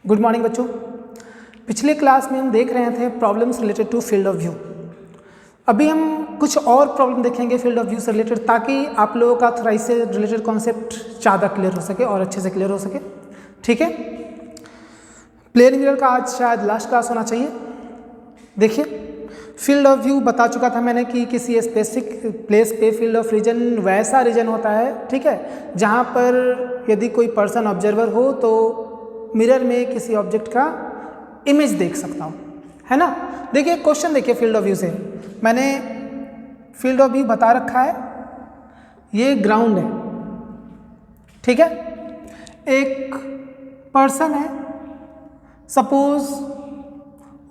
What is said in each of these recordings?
Good morning बच्चों। पिछले class में हम देख रहे थे problems related to field of view. अभी हम कुछ और प्रॉब्लम देखेंगे फील्ड ऑफ व्यू से रिलेटेड, ताकि आप लोगों का थोड़ा इससे रिलेटेड कॉन्सेप्ट ज़्यादा क्लियर हो सके और अच्छे से क्लियर हो सके। ठीक है, प्लेन मिरर का आज शायद लास्ट क्लास होना चाहिए। देखिए, फील्ड ऑफ व्यू बता चुका था मैंने कि किसी स्पेसिफिक प्लेस पे फील्ड ऑफ रीजन वैसा रीजन होता है, ठीक है, जहाँ पर यदि कोई पर्सन ऑब्जर्वर हो तो मिरर में किसी ऑब्जेक्ट का इमेज देख सकता हूँ, है ना। देखिए क्वेश्चन देखिए, फील्ड ऑफ व्यू से मैंने फील्ड ऑफ व्यू बता रखा है। ये ग्राउंड है, ठीक है, एक पर्सन है, सपोज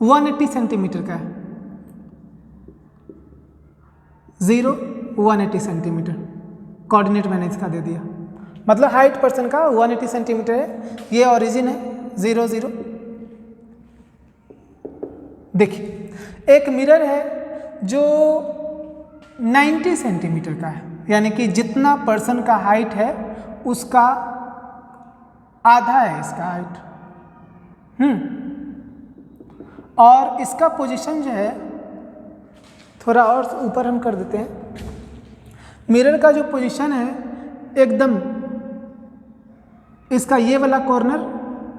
180 सेंटीमीटर का है, 0 180 सेंटीमीटर कोऑर्डिनेट मैंने इसका दे दिया, मतलब हाइट पर्सन का 180 सेंटीमीटर है। ये ओरिजिन है 0 0। देखिए एक मिरर है जो 90 सेंटीमीटर का है, यानी कि जितना पर्सन का हाइट है उसका आधा है इसका हाइट। और इसका पोजीशन जो है थोड़ा और ऊपर हम कर देते हैं। मिरर का जो पोजीशन है एकदम इसका ये वाला कॉर्नर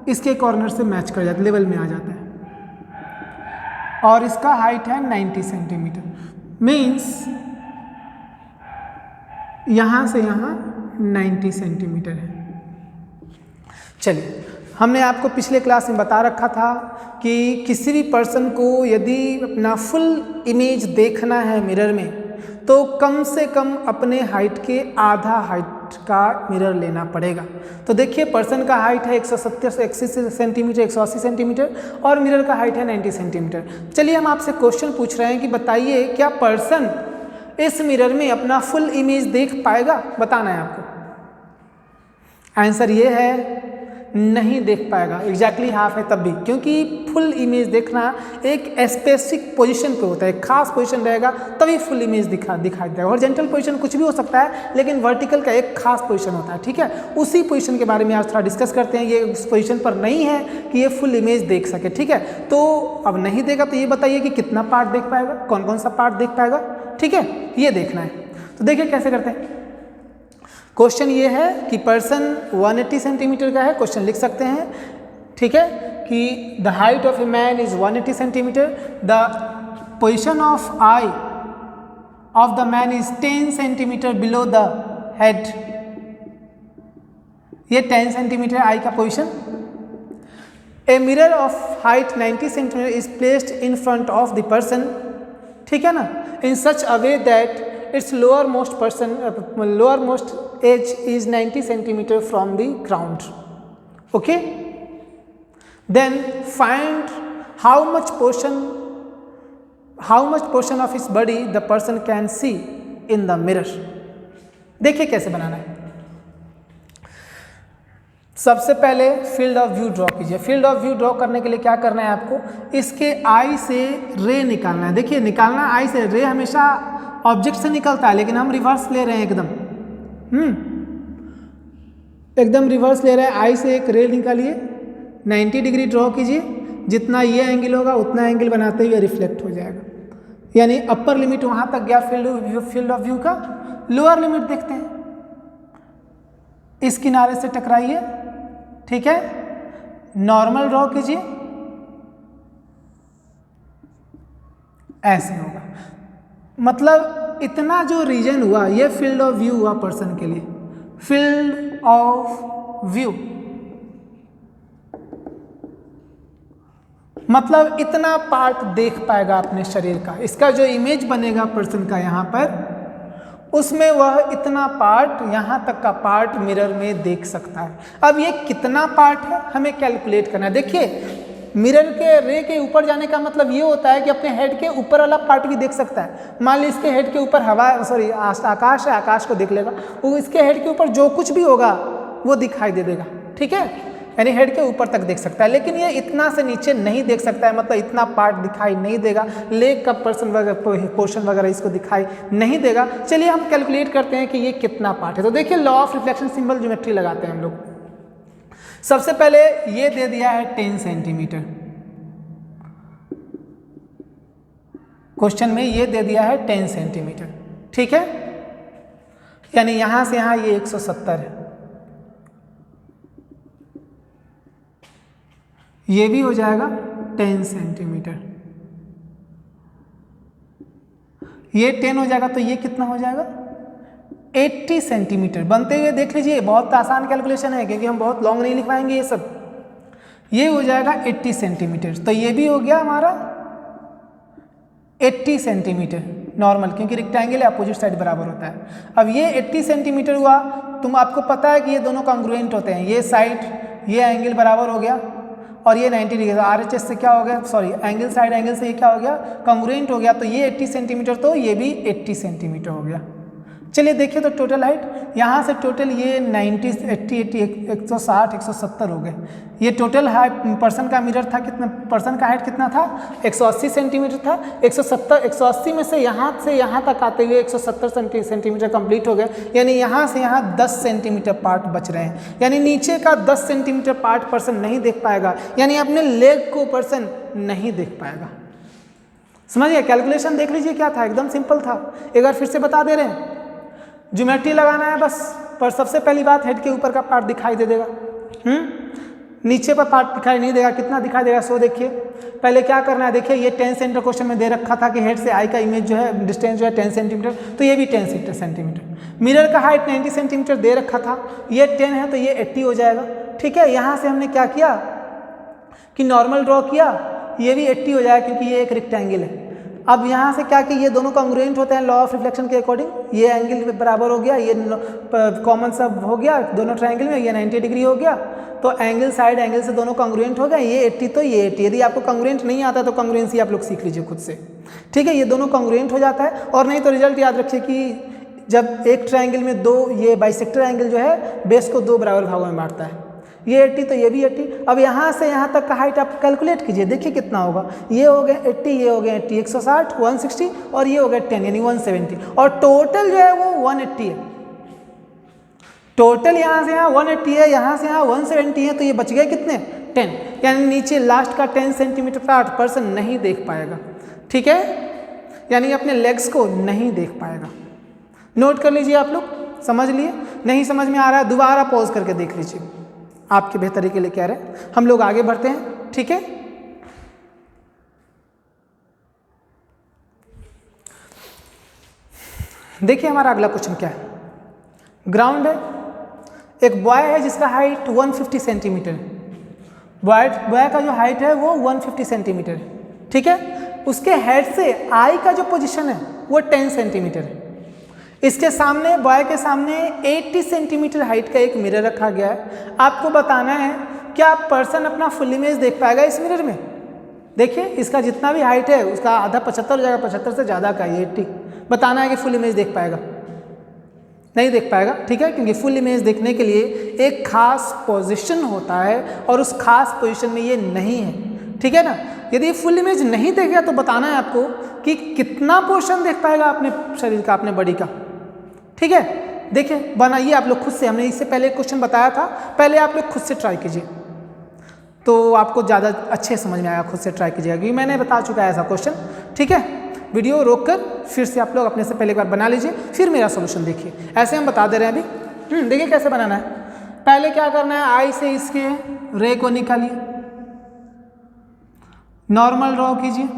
इसके कॉर्नर से मैच कर जाता है, लेवल में आ जाता है। और इसका हाइट है 90 सेंटीमीटर, मीन्स यहाँ से यहाँ 90 सेंटीमीटर है। चलिए, हमने आपको पिछले क्लास में बता रखा था कि किसी भी पर्सन को यदि अपना फुल इमेज देखना है मिरर में तो कम से कम अपने हाइट के आधा हाइट का मिरर लेना पड़ेगा। तो देखिए पर्सन का हाइट है 170 सेंटीमीटर, 180 सेंटीमीटर और मिरर का हाइट है 90 सेंटीमीटर। चलिए हम आपसे क्वेश्चन पूछ रहे हैं कि बताइए क्या पर्सन इस मिरर में अपना फुल इमेज देख पाएगा? बताना है आपको। आंसर ये है नहीं देख पाएगा। एग्जैक्टली हाफ है तब भी, क्योंकि फुल इमेज देखना एक स्पेसिफिक पोजीशन पे होता है, एक खास पोजीशन रहेगा तभी फुल इमेज दिखाई देगा। हॉरिजॉन्टल पोजीशन कुछ भी हो सकता है, लेकिन वर्टिकल का एक खास पोजीशन होता है, ठीक है। उसी पोजीशन के बारे में आज थोड़ा डिस्कस करते हैं। ये उस पोजीशन पर नहीं है कि ये फुल इमेज देख सके, ठीक है। तो अब नहीं देगा तो ये बताइए कि कितना पार्ट देख पाएगा, कौन कौन सा पार्ट देख पाएगा, ठीक है, ये देखना है। तो देखिए कैसे करते हैं। क्वेश्चन ये है कि पर्सन 180 सेंटीमीटर का है, क्वेश्चन लिख सकते हैं, ठीक है, कि the height of a man is 180 centimetre, the position of eye of the man is 10 centimetre below the head. ये 10 सेंटीमीटर आई का पोजीशन। A mirror of height 90 centimetre is placed in front of the person, ठीक है ना, in such a way that its lowermost edge is 90 centimeter from the ground. Okay, then find how much portion of his body the person can see in the mirror. देखिए कैसे बनाना है। सबसे पहले field of view draw कीजिए। Field of view draw करने के लिए क्या करना है आपको, इसके आई से रे निकालना है। देखिए निकालना आई से, रे हमेशा ऑब्जेक्ट से निकलता है लेकिन हम रिवर्स ले रहे हैं, एकदम रिवर्स ले रहे हैं। आई से एक रे निकालिए, 90 डिग्री ड्रॉ कीजिए, जितना ये एंगल होगा उतना एंगल बनाते हुए रिफ्लेक्ट हो जाएगा। यानी अपर लिमिट वहाँ तक गया फील्ड ऑफ व्यू का। लोअर लिमिट देखते हैं, इस किनारे से टकराइए, ठीक है, नॉर्मल ड्रॉ कीजिए, ऐसे होगा। मतलब इतना जो रीजन हुआ ये फील्ड ऑफ व्यू हुआ पर्सन के लिए। फील्ड ऑफ व्यू मतलब इतना पार्ट देख पाएगा अपने शरीर का। इसका जो इमेज बनेगा पर्सन का यहाँ पर, उसमें वह इतना पार्ट, यहाँ तक का पार्ट मिरर में देख सकता है। अब ये कितना पार्ट है हमें कैलकुलेट करना है। देखिए मिरर के रे के ऊपर जाने का मतलब ये होता है कि अपने हेड के ऊपर वाला पार्ट भी देख सकता है। मान ली इसके हेड के ऊपर आकाश है, आकाश को देख लेगा, वो इसके हेड के ऊपर जो कुछ भी होगा वो दिखाई दे देगा, ठीक है, यानी हेड के ऊपर तक देख सकता है। लेकिन ये इतना से नीचे नहीं देख सकता है, मतलब इतना पार्ट दिखाई नहीं देगा, लेग का पर्सन वगैरह पोर्शन वगैरह इसको दिखाई नहीं देगा। चलिए हम कैलकुलेट करते हैं कि ये कितना पार्ट है। तो देखिए law of reflection symbol geometry लगाते हैं हम लोग। सबसे पहले ये दे दिया है 10 सेंटीमीटर, क्वेश्चन में ये दे दिया है 10 सेंटीमीटर, ठीक है, यानी यहां से यहां ये 170 है, ये भी हो जाएगा 10 सेंटीमीटर, ये 10 हो जाएगा तो ये कितना हो जाएगा 80 सेंटीमीटर। बनते हुए देख लीजिए, बहुत आसान कैलकुलेशन है क्योंकि हम बहुत लॉन्ग नहीं लिख पाएंगे ये सब। ये हो जाएगा 80 सेंटीमीटर, तो ये भी हो गया हमारा 80 सेंटीमीटर नॉर्मल, क्योंकि रेक्टेंगल अपोजिट साइड बराबर होता है। अब ये 80 सेंटीमीटर हुआ, तुम आपको पता है कि ये दोनों कॉन्ग्रुएंट होते हैं, ये साइड ये एंगल बराबर हो गया और ये 90 डिग्री, RHS से क्या हो गया, सॉरी एंगल साइड एंगल से ये क्या हो गया, कॉन्ग्रुएंट हो गया, तो ये 80 सेंटीमीटर, तो ये भी 80 सेंटीमीटर हो गया। चलिए देखिए तो टोटल हाइट यहाँ से टोटल ये 90 80 80 160 170 हो गए। ये टोटल हाइट पर्सन का मिरर था कितना, पर्सन का हाइट कितना था 180 सेंटीमीटर था। 180 में से यहाँ तक आते हुए 170 सेंटीमीटर कंप्लीट हो गए, यानी यहाँ से यहाँ 10 सेंटीमीटर पार्ट बच रहे हैं, यानी नीचे का 10 सेंटीमीटर पार्ट पर्सन नहीं देख पाएगा, यानी अपने लेग को पर्सन नहीं देख पाएगा। समझिए कैलकुलेशन देख लीजिए क्या था, एकदम सिंपल था। एक बार फिर से बता दे रहे हैं, ज्योमेट्री लगाना है बस, पर सबसे पहली बात हेड के ऊपर का पार्ट दिखाई दे देगा, नीचे पर पार्ट दिखाई नहीं देगा। कितना दिखाई देगा सो देखिए, पहले क्या करना है, देखिए ये 10 सेंटीमीटर क्वेश्चन में दे रखा था कि हेड से आई का इमेज जो है डिस्टेंस जो है 10 सेंटीमीटर, तो ये भी 10 सेंटीमीटर। मिरर का हाइट 90 सेंटीमीटर दे रखा था, ये 10 है तो ये 80 हो जाएगा, ठीक है। यहाँ से हमने क्या किया कि नॉर्मल ड्रॉ किया, ये भी 80 हो जाएगा क्योंकि ये एक रेक्टेंगल है। अब यहाँ से क्या कि ये दोनों कॉन्ग्रुएंट होते हैं लॉ ऑफ रिफ्लेक्शन के अकॉर्डिंग, ये एंगल बराबर हो गया, ये कॉमन सब हो गया दोनों ट्रायंगल में, ये 90 डिग्री हो गया, तो एंगल साइड एंगल से दोनों कॉन्ग्रुएंट हो गए, ये 80 तो ये 80। यदि आपको कॉन्ग्रुएंट नहीं आता तो कॉन्ग्रुएंसी आप लोग सीख लीजिए खुद से, ठीक है। ये दोनों कॉन्ग्रुएंट हो जाता है, और नहीं तो रिजल्ट याद रखिए कि जब एक ट्रायंगल में दो, ये बाइसेक्टर एंगल जो है बेस को 2 बराबर भागों में बांटता है, ये 80 तो ये भी 80। अब यहाँ से यहाँ तक का हाइट आप कैलकुलेट कीजिए, देखिए कितना होगा, ये हो गया 80, ये हो गया 80, 160 160 और ये हो गया 10 यानी 170, और टोटल जो है वो 180 है। टोटल यहाँ से यहाँ 180 है, यहाँ से यहाँ 170 है, तो ये बच गए कितने 10, यानी नीचे लास्ट का 10 सेंटीमीटर पार्ट पर्सन नहीं देख पाएगा, ठीक है, यानी अपने लेग्स को नहीं देख पाएगा। नोट कर लीजिए आप लोग, समझ लिए, नहीं समझ में आ रहा है दोबारा पॉज करके देख लीजिए, आपके बेहतरी के लिए कह रहे हैं। हम लोग आगे बढ़ते हैं, ठीक है। देखिए हमारा अगला क्वेश्चन क्या है, ग्राउंड है, एक बॉय है जिसका हाइट 150 सेंटीमीटर है, बॉय का जो हाइट है वो 150 सेंटीमीटर है, ठीक है। उसके हेड से आई का जो पोजीशन है वो 10 सेंटीमीटर है। इसके सामने, बॉय के सामने 80 सेंटीमीटर हाइट का एक मिरर रखा गया है। आपको बताना है क्या पर्सन अपना फुल इमेज देख पाएगा इस मिरर में। देखिए इसका जितना भी हाइट है उसका आधा 75 हो जाएगा, 75 से ज़्यादा का ये 80। बताना है कि फुल इमेज देख पाएगा, नहीं देख पाएगा, ठीक है, क्योंकि फुल इमेज देखने के लिए एक खास पोजीशन होता है और उस खास पोजीशन में ये नहीं है, ठीक है ना। यदि फुल इमेज नहीं देखेगा तो बताना है आपको कि कितना पोर्शन देख पाएगा अपने शरीर का, अपने बॉडी का, ठीक है। देखिए बनाइए आप लोग खुद से, हमने इससे पहले क्वेश्चन बताया था, पहले आप लोग खुद से ट्राई कीजिए तो आपको ज़्यादा अच्छे समझ में आएगा। खुद से ट्राई कीजिएगा क्योंकि मैंने बता चुका है ऐसा क्वेश्चन, ठीक है। वीडियो रोककर फिर से आप लोग अपने से पहले एक बार बना लीजिए, फिर मेरा सोल्यूशन देखिए। ऐसे हम बता दे रहे हैं अभी, देखिए कैसे बनाना है। पहले क्या करना है, आई से इसके रे को निकालिए, नॉर्मल ड्रॉ कीजिए,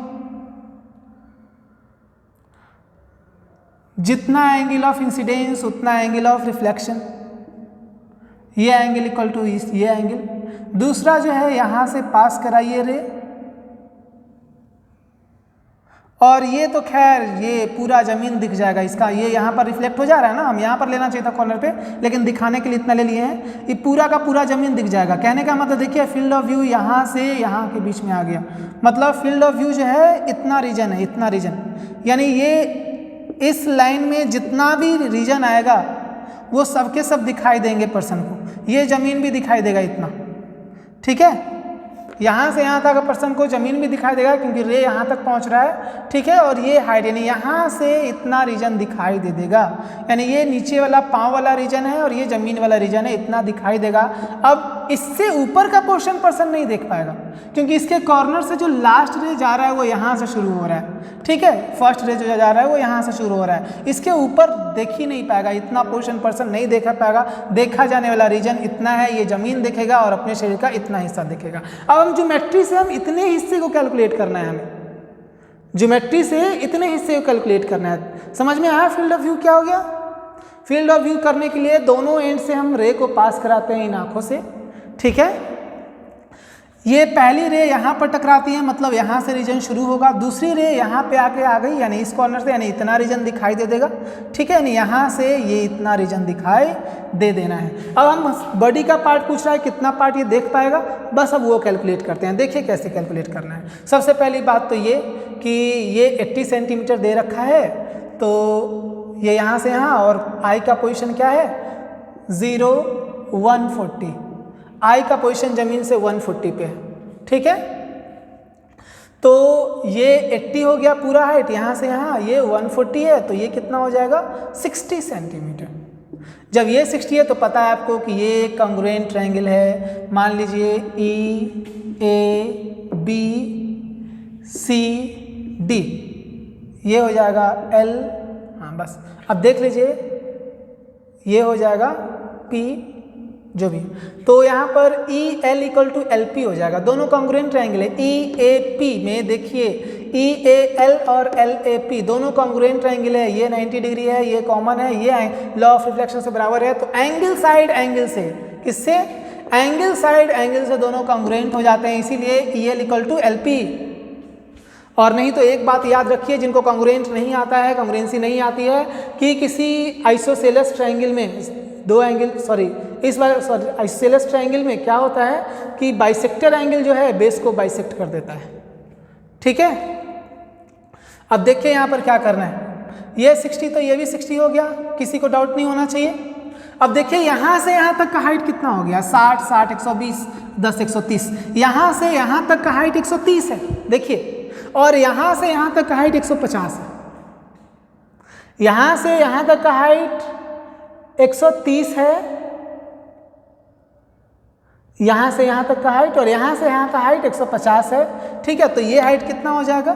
जितना एंगल ऑफ इंसिडेंस उतना एंगल ऑफ रिफ्लेक्शन, ये एंगल इक्वल टू ये एंगल। दूसरा जो है यहाँ से पास कराइए रे, और ये तो खैर ये पूरा ज़मीन दिख जाएगा इसका, ये यहाँ पर रिफ्लेक्ट हो जा रहा है ना, हम यहाँ पर लेना चाहिए था कॉर्नर पे, लेकिन दिखाने के लिए इतना ले लिए हैं। ये पूरा का पूरा ज़मीन दिख जाएगा। कहने का मतलब देखिए फील्ड ऑफ व्यू यहाँ से यहाँ के बीच में आ गया, मतलब फील्ड ऑफ व्यू जो है इतना रीजन है, इतना रीजन, यानी ये इस लाइन में जितना भी रीजन आएगा वो सब के सब दिखाई देंगे पर्सन को। ये ज़मीन भी दिखाई देगा इतना, ठीक है, यहाँ से यहाँ तक पर्सन को ज़मीन भी दिखाई देगा क्योंकि रे यहाँ तक पहुँच रहा है, ठीक है। और ये हाइट यानी यहाँ से इतना रीजन दिखाई दे देगा, यानी ये नीचे वाला पाँव वाला रीजन है और ये ज़मीन वाला रीजन है, इतना दिखाई देगा। अब इससे ऊपर का पोर्शन पर्सन नहीं देख पाएगा, क्योंकि इसके कॉर्नर से जो लास्ट रे जा रहा है वो यहाँ से शुरू हो रहा है, ठीक है, फर्स्ट रे जो जा रहा है वो यहाँ से शुरू हो रहा है, इसके ऊपर देख ही नहीं पाएगा, इतना पोर्शन पर्सन नहीं देखा पाएगा। देखा जाने वाला रीजन इतना है, ये जमीन देखेगा और अपने शरीर का इतना हिस्सा देखेगा। अब हम ज्योमेट्री से हम इतने हिस्से को कैलकुलेट करना है, हमें ज्योमेट्री से इतने हिस्से को कैलकुलेट करना है। समझ में आया फील्ड ऑफ व्यू क्या हो गया? फील्ड ऑफ व्यू करने के लिए दोनों एंड से हम रे को पास कराते हैं इन आंखों से, ठीक है। ये पहली रे यहाँ पर टकराती है, मतलब यहाँ से रीजन शुरू होगा, दूसरी रे यहाँ पे आके आ गई, यानी इस कॉर्नर से, यानी इतना रीजन दिखाई दे देगा, ठीक है, यानी यहाँ से ये इतना रीजन दिखाई दे देना है। अब हम बॉडी का पार्ट पूछ रहा है, कितना पार्ट ये देख पाएगा, बस अब वो कैलकुलेट करते हैं। देखिए कैसे कैलकुलेट करना है। सबसे पहली बात तो ये कि ये 80 सेंटीमीटर दे रखा है, तो ये यहाँ से यहाँ, और आई का पोजीशन क्या है 0 140, आई का पोजीशन जमीन से 140 पे है, ठीक है। तो ये 80 हो गया पूरा हाइट, यहाँ से यहाँ ये 140 है, तो ये कितना हो जाएगा 60 सेंटीमीटर। जब ये 60 है तो पता है आपको कि ये कॉन्ग्रुएंट ट्रायंगल है। मान लीजिए EABCD, ये हो जाएगा L, हाँ बस। अब देख लीजिए ये हो जाएगा P, जो भी, तो यहाँ पर EL = LP हो जाएगा। दोनों कॉन्ग्रुएंट ट्रायंगल है। EAP में देखिए EAL और LAP दोनों कॉन्ग्रुएंट ट्रायंगल है, ये 90 डिग्री है, ये कॉमन है, ये लॉ ऑफ रिफ्लेक्शन से बराबर है। तो एंगल साइड एंगल से, किससे, एंगल साइड एंगल से दोनों कॉन्ग्रुएंट हो जाते हैं, इसीलिए EL = LP। और नहीं तो एक बात याद रखिए, जिनको कॉन्ग्रुएंट नहीं आता है, कॉन्ग्रुएंसी नहीं आती है, कि किसी आइसोसेलेस ट्रायंगल में दो एंगल, इस बार आइसोसेलेस ट्रायंगल में क्या होता है कि बाइसेक्टर एंगल जो है बेस को बाइसेक्ट कर देता है, ठीक है। अब देखिए यहाँ पर क्या करना है, ये 60 तो ये भी 60 हो गया, किसी को डाउट नहीं होना चाहिए। अब देखिए यहाँ से यहाँ तक का हाइट कितना हो गया, 60 60 120 10 130, यहाँ से यहाँ तक का हाइट 130 है, देखिए, और यहाँ से यहाँ तक का हाइट 150 है। यहाँ से यहाँ तक का हाइट 130 है, यहाँ से यहाँ तक का हाइट, और यहाँ से यहाँ का हाइट 150 है, ठीक है। तो ये हाइट कितना हो जाएगा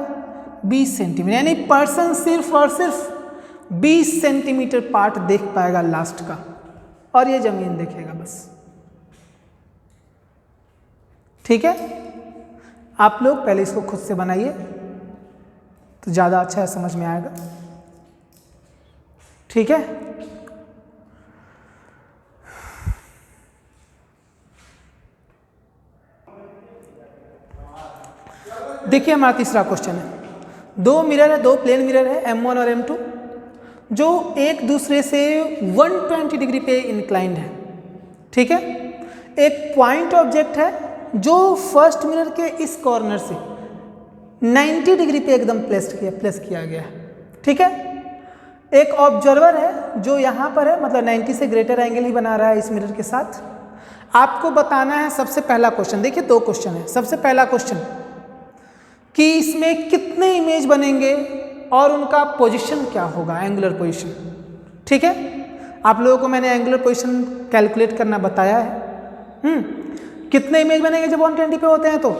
20 सेंटीमीटर, यानी पर्सन सिर्फ और सिर्फ 20 सेंटीमीटर पार्ट देख पाएगा लास्ट का, और ये जमीन देखेगा बस, ठीक है। आप लोग पहले इसको खुद से बनाइए तो ज़्यादा अच्छा है, समझ में आएगा, ठीक है। देखिए हमारा तीसरा क्वेश्चन है, दो मिरर है, दो प्लेन मिरर है M1 और M2, जो एक दूसरे से 120 डिग्री पे इंक्लाइंड है, ठीक है। एक पॉइंट ऑब्जेक्ट है जो फर्स्ट मिरर के इस कॉर्नर से 90 डिग्री पे एकदम प्लेस किया गया है, ठीक है। एक ऑब्जर्वर है जो यहाँ पर है, मतलब 90 से ग्रेटर एंगल ही बना रहा है इस मिरर के साथ। आपको बताना है सबसे पहला क्वेश्चन, देखिए दो क्वेश्चन है। सबसे पहला क्वेश्चन कि इसमें कितने इमेज बनेंगे और उनका पोजीशन क्या होगा, एंगुलर पोजीशन, ठीक है। आप लोगों को मैंने एंगुलर पोजीशन कैलकुलेट करना बताया है। कितने इमेज बनेंगे जब 120 पे होते हैं, तो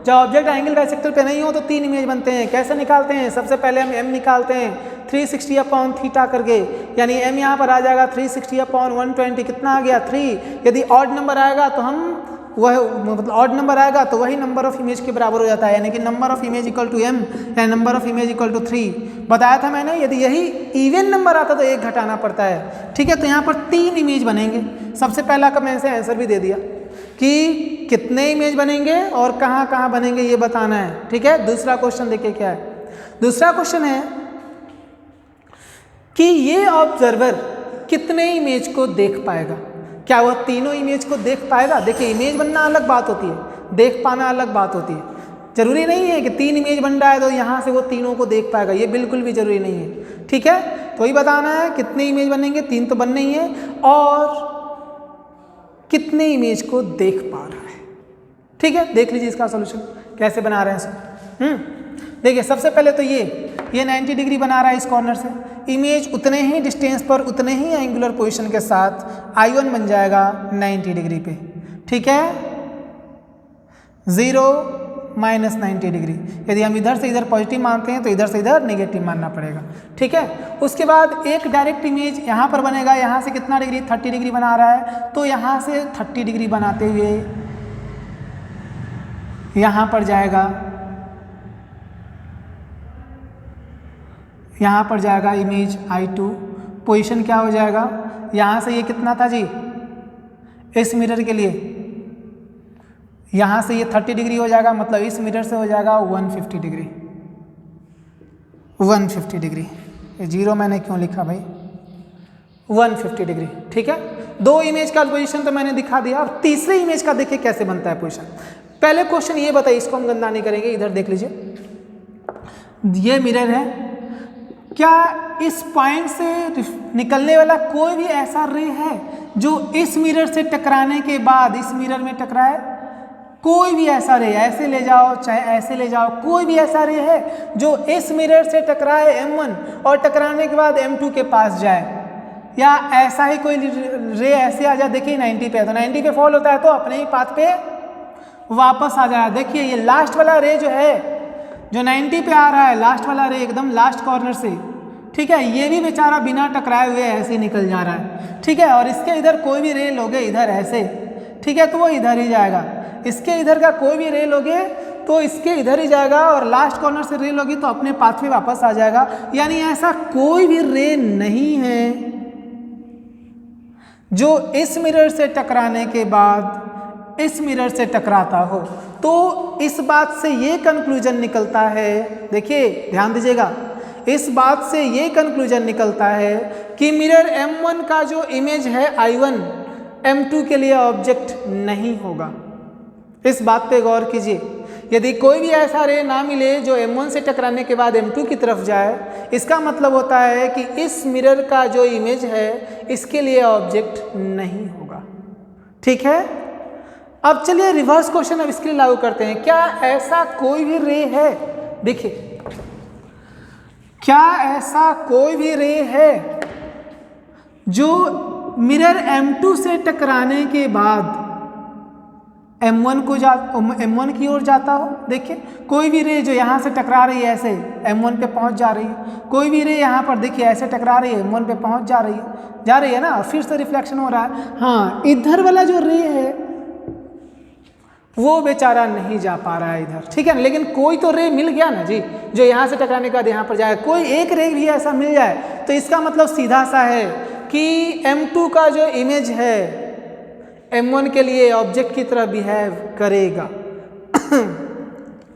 जब ऑब्जेक्ट एंगल बाइसेक्टर पे नहीं हो तो 3 इमेज बनते हैं। कैसे निकालते हैं, सबसे पहले हम M निकालते हैं 360/θ करके, यानी M यहाँ पर आ जाएगा 360/120, कितना आ गया 3। यदि ऑड नंबर आएगा तो हम वह, मतलब ऑड नंबर आएगा तो वही नंबर ऑफ इमेज के बराबर हो जाता है, यानी कि नंबर ऑफ इमेज = M या नंबर ऑफ इमेज = 3 बताया था मैंने। यदि यही इवन नंबर आता तो 1 घटाना पड़ता है, ठीक है। तो यहाँ पर 3 इमेज बनेंगे। सबसे पहला का मैंने आंसर भी दे दिया कि कितने इमेज बनेंगे और कहाँ कहाँ बनेंगे ये बताना है, ठीक है। दूसरा क्वेश्चन देखिए क्या है। दूसरा क्वेश्चन है कि ये ऑब्जर्वर कितने इमेज को देख पाएगा, क्या वह तीनों इमेज को देख पाएगा। देखिए इमेज बनना अलग बात होती है, देख पाना अलग बात होती है। जरूरी नहीं है कि 3 इमेज बन रहा है तो यहाँ से वो तीनों को देख पाएगा, ये बिल्कुल भी जरूरी नहीं है, ठीक है। तो वही बताना है कितने इमेज बनेंगे, 3 तो बनने ही है, और कितने इमेज को देख पा रहा है, ठीक है। देख लीजिए इसका सॉल्यूशन कैसे बना रहे हैं इसको। देखिए सबसे पहले तो ये 90 डिग्री बना रहा है इस कॉर्नर से, इमेज उतने ही डिस्टेंस पर उतने ही एंगुलर पोजीशन के साथ I1 बन जाएगा 90 डिग्री पे, ठीक है, 0 माइनस 90 डिग्री। यदि हम इधर से इधर पॉजिटिव मानते हैं तो इधर से इधर नेगेटिव मानना पड़ेगा। ठीक है, उसके बाद एक डायरेक्ट इमेज यहाँ पर बनेगा। यहाँ से कितना डिग्री, 30 डिग्री बना रहा है, तो यहाँ से 30 डिग्री बनाते हुए यहाँ पर जाएगा, यहाँ पर जाएगा इमेज I2। पोजीशन क्या हो जाएगा, यहाँ से ये कितना था जी इस मिरर के लिए, यहाँ से ये 30 डिग्री हो जाएगा, मतलब इस मिरर से हो जाएगा 150 डिग्री। 150 डिग्री, ये 0 मैंने क्यों लिखा भाई, 150 डिग्री। ठीक है, दो इमेज का पोजीशन तो मैंने दिखा दिया। अब तीसरे इमेज का देखिए कैसे बनता है पोजीशन। पहले क्वेश्चन ये बताइए, इसको हम गंदा नहीं करेंगे, इधर देख लीजिए, ये मिरर है, क्या इस पॉइंट से निकलने वाला कोई भी ऐसा रे है जो इस मिरर से टकराने के बाद इस मिरर में टकराए? कोई भी ऐसा रे, ऐसे ले जाओ चाहे ऐसे ले जाओ, कोई भी ऐसा रे है जो इस मिरर से टकराए M1 और टकराने के बाद M2 के पास जाए, या ऐसा ही कोई रे ऐसे आ जाए, देखिए 90 पे है तो 90 पे फॉल होता है तो अपने ही पाथ पे वापस आ जाए। देखिए ये लास्ट वाला रे जो है, जो 90 पे आ रहा है, लास्ट वाला रे एकदम लास्ट कॉर्नर से, ठीक है, ये भी बेचारा बिना टकराए हुए ऐसे ही निकल जा रहा है। ठीक है, और इसके इधर कोई भी रे लोगे इधर ऐसे, ठीक है, तो वो इधर ही जाएगा। इसके इधर का कोई भी रे लोगे तो इसके इधर ही जाएगा, और लास्ट कॉर्नर से रे लोगे तो अपने पाथ पे वापस आ जाएगा। यानी ऐसा कोई भी रे नहीं है जो इस मिरर से टकराने के बाद इस मिरर से टकराता हो। तो इस बात से ये कंक्लूजन निकलता है, देखिए ध्यान दीजिएगा, इस बात से ये कंक्लूजन निकलता है कि मिरर M1 का जो इमेज है I1 M2 के लिए ऑब्जेक्ट नहीं होगा। इस बात पे गौर कीजिए, यदि कोई भी ऐसा रे ना मिले जो M1 से टकराने के बाद M2 की तरफ जाए, इसका मतलब होता है कि इस मिरर का जो इमेज है इसके लिए ऑब्जेक्ट नहीं होगा। ठीक है, अब चलिए रिवर्स क्वेश्चन अब इसके लिए लागू करते हैं। क्या ऐसा कोई भी रे है, देखिए, क्या ऐसा कोई भी रे है जो मिरर M2 से टकराने के बाद M1 की ओर जाता हो? देखिए कोई भी रे जो यहाँ से टकरा रही है ऐसे M1 पे पहुँच जा रही है, कोई भी रे यहाँ पर देखिए ऐसे टकरा रही है M1 पे पहुँच जा रही है ना, फिर से रिफ्लेक्शन हो रहा है। हाँ, इधर वाला जो रे है वो बेचारा नहीं जा पा रहा है इधर, ठीक है ना, लेकिन कोई तो रे मिल गया ना जी, जो यहाँ से टकराने के बाद यहाँ पर जाए, कोई एक रे भी ऐसा मिल जाए तो इसका मतलब सीधा सा है कि M2 का जो इमेज है M1 के लिए ऑब्जेक्ट की तरह बिहेव करेगा